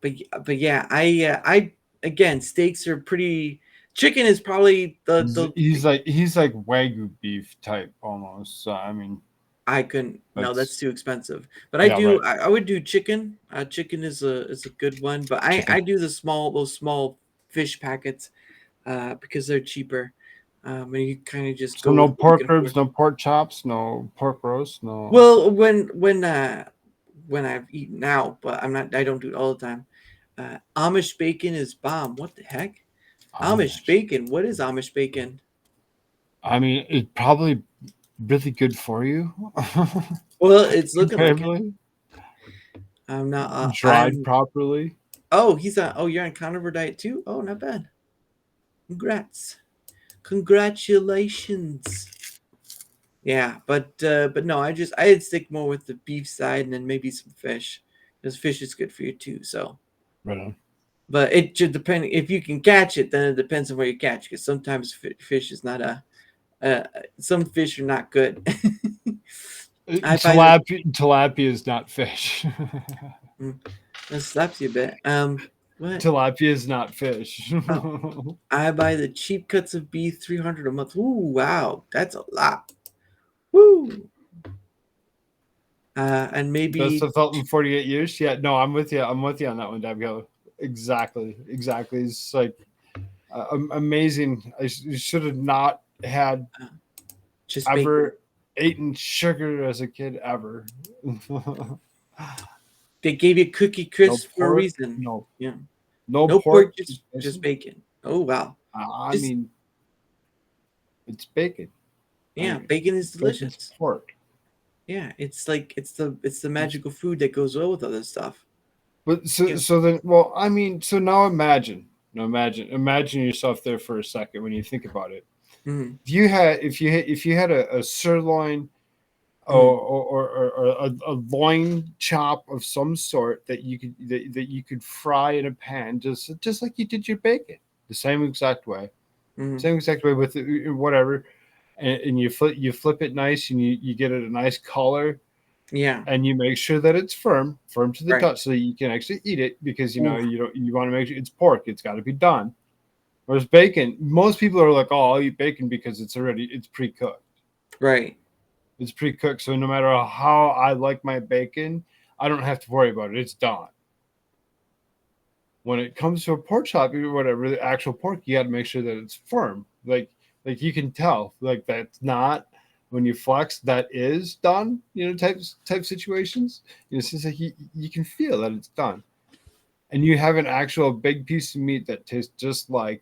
But yeah, I again, steaks are pretty. Chicken is probably the he's like Wagyu beef type almost. So I mean, I couldn't. No, that's too expensive. But I would do chicken. Chicken is a good one. But I do those small fish packets because they're cheaper. And you kind of just go. No pork ribs, no pork chops, no pork roast, no. Well, when I've eaten out, but I don't do it all the time. Amish bacon is bomb. What the heck? Amish bacon. What is Amish bacon? I mean, it's probably really good for you. Well, it's looking like it. I'm not dried properly. Oh, you're on carnivore diet too? Oh, not bad. Congratulations. Yeah, but no, I'd stick more with the beef side and then maybe some fish, because fish is good for you too. So, right on. But it should depend if you can catch it. Then it depends on where you catch, because sometimes fish is not some fish are not good. Tilapia is not fish. That slaps you a bit. What? Tilapia is not fish. Oh. I buy the cheap cuts of beef, 300 a month. Ooh, wow, that's a lot. Woo. And maybe best I've felt in 48 years. Yeah, no, I'm with you. I'm with you on that one, Dab. Exactly. It's like amazing. You should have not had just ever eaten sugar as a kid ever. They gave you Cookie Crisp for a reason. No. Yeah. No pork. Just bacon. Oh wow. I mean, it's bacon. Yeah, bacon is delicious. It's pork. Yeah, it's like it's the magical food that goes well with other stuff. But so then, well, I mean, so now imagine yourself there for a second when you think about it. Mm-hmm. If you had a sirloin or a loin chop of some sort that you could fry in a pan, just like you did your bacon, the same exact way, with whatever. and you flip it nice, and you get it a nice color, Yeah. and you make sure that it's firm to the Right. touch, so that you can actually eat it, because you Oof. want to make sure it's pork. It's got to be done. Whereas bacon, most people are like, "Oh, I'll eat bacon because it's pre-cooked." Right. It's pre-cooked, so no matter how I like my bacon, I don't have to worry about it. It's done. When it comes to a pork chop or whatever, the actual pork, you got to make sure that it's firm. Like you can tell, like that's not when you flex, that is done. Type situations. It seems like you can feel that it's done, and you have an actual big piece of meat that tastes just like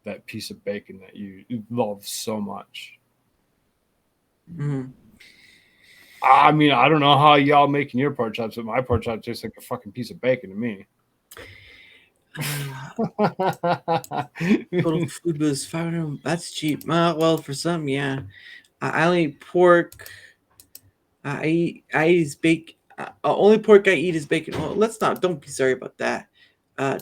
that piece of bacon that you love so much. Mm-hmm. I mean, I don't know how y'all making your pork chops, but my pork chops taste like a fucking piece of bacon to me. Total food was $500. That's cheap. Well, for some, yeah. I only eat pork. I eat is bacon. Only pork I eat is bacon. Well, don't be sorry about that.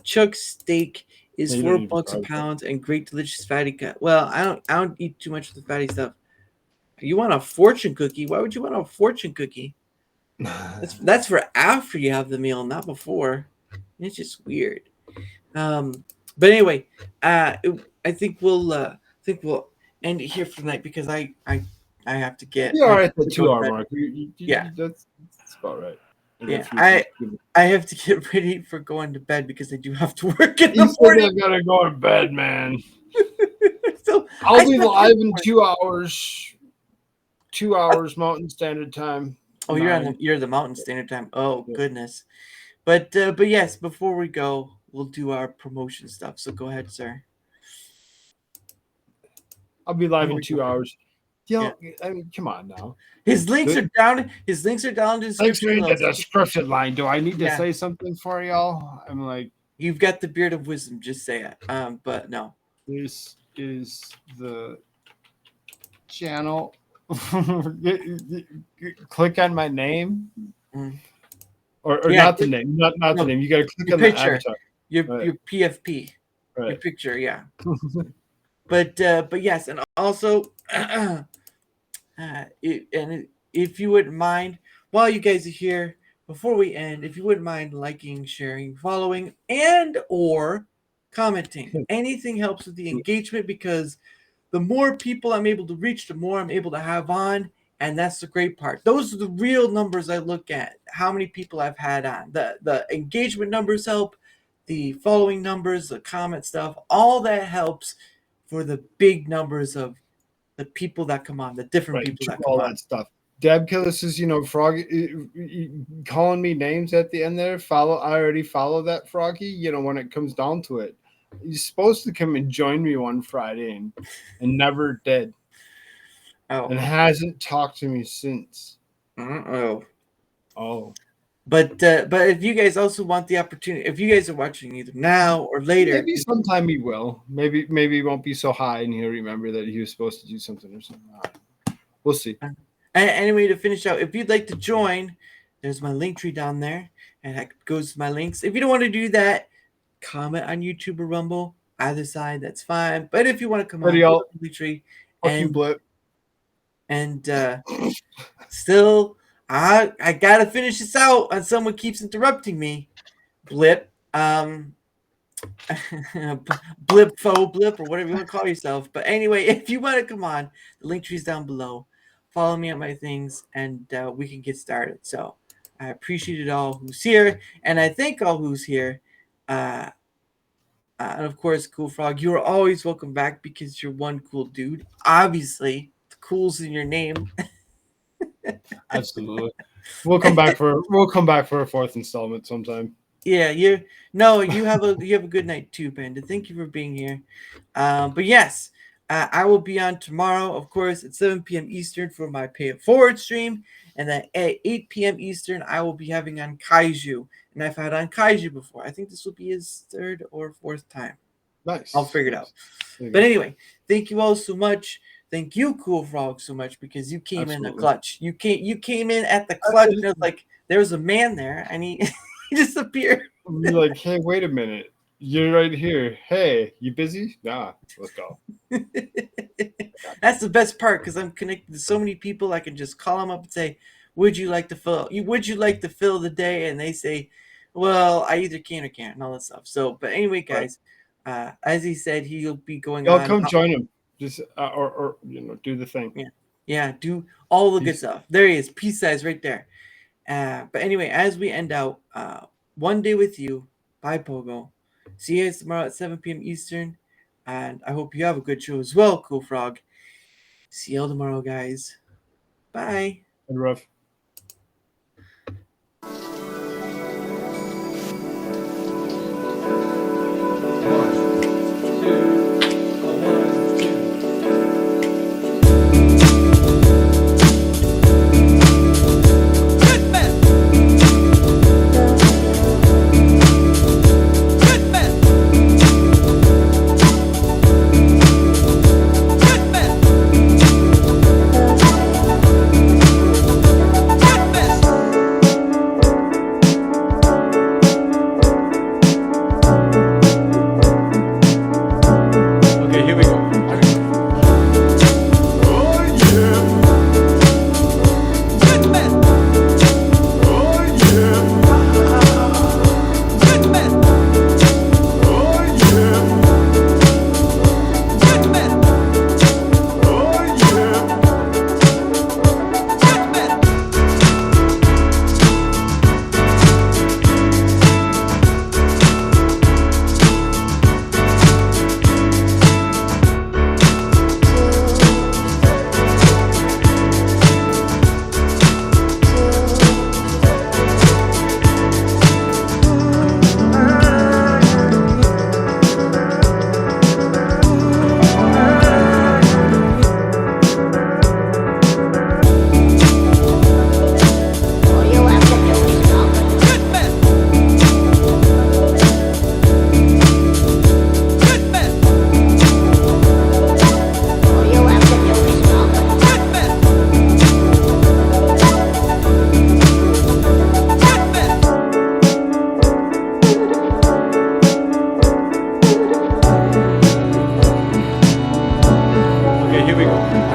Chuck steak is You don't need to $4 a sorry about pound and great delicious fatty cut. Well, I don't eat too much of the fatty stuff. You want a fortune cookie? Why would you want a fortune cookie? That's for after you have the meal, not before. It's just weird. But anyway, I think we'll end it here for the night because I have to get You're all ready right at the to go to 2 hour bed. mark. Yeah. That's about right. Yeah, I have to get ready for going to bed because I do have to work in You the said morning. I gotta go to bed, man. So I'll be slept live good in morning. 2 hours. 2 hours Mountain Standard Time. Oh, you're the Mountain Standard Time. Oh Yeah. goodness. But yes, before we go, we'll do our promotion stuff. So go ahead, sir. I'll be live Here in we 2 go. hours. Yeah. I mean, come on now. His links Good. are down. His links are down in the Thanks description for the below. description line. Do I need to Yeah. say something for y'all? I'm like, You've got the beard of wisdom. Just say it. But no. this is the channel. Click on my name. Mm. Or Yeah, not the name. Not the name. You gotta click your on the picture. avatar. Your Right. PFP. Your Right. picture. Yeah. But yes, and also, if you wouldn't mind, while you guys are here, before we end, if you wouldn't mind liking, sharing, following, and or commenting, anything helps with the engagement because the more people I'm able to reach, the more I'm able to have on, and that's the great part. Those are the real numbers I look at. How many people I've had on. The engagement numbers help, the following numbers, the comment stuff, all that helps for the big numbers of the people that come on, the different Right. people that come All on. that stuff. Deb Killer says, Frog calling me names at the end there. I already follow that, Froggy. When it comes down to it, he's supposed to come and join me one Friday and never did. Oh, And hasn't talked to me since. oh. But if you guys also want the opportunity, if you guys are watching either now or later, maybe sometime he will. Maybe he won't be so high and he'll remember that he was supposed to do something or something. We'll see. Anyway, to finish out, if you'd like to join, there's my link tree down there, and that goes to my links. If you don't want to do that, comment on YouTube or Rumble, either side, that's fine. But if you want to come on, y'all. link tree, Fuck you, Blip. And still, I gotta finish this out, and someone keeps interrupting me. Blip, blip, faux blip, or whatever you want to call yourself. But anyway, if you want to come on, the link tree's down below. Follow me on my things, and we can get started. So I appreciate it all who's here, and I thank all who's here. And of course, Koolfrogg, you are always welcome back because you're one cool dude. Obviously, the cool's in your name. Absolutely. We'll come back for a fourth installment sometime. Yeah, you have a good night too, Panda. Thank you for being here. But yes, I will be on tomorrow, of course, at 7 p.m. Eastern for my Pay It Forward stream, and then at 8 p.m. Eastern, I will be having on Kaiju, and I've had on Kaiju before. I think this will be his third or fourth time. Nice. I'll figure it out. But anyway, thank you all so much. Thank you, Koolfrogg, so much because you came in the clutch. You came in at the clutch. And it was like there was a man there, and he disappeared. You're like, hey, wait a minute. You're right here. Hey, you busy? Nah, let's go. That's the best part because I'm connected to so many people. I can just call them up and say, "Would you like to fill? Would you like to fill the day?" And they say, "Well, I either can or can't," and all that stuff. So, but anyway, guys, as he said, he'll be going Y'all on. come join him. Just or do the thing. Yeah, do all the good stuff. There he is, peace size right there. But anyway, as we end out, one day with you by Pogo. See you guys tomorrow at 7 p.m. Eastern, and I hope you have a good show as well, Koolfrogg. See y'all tomorrow, guys. Bye. And rough. Here we go.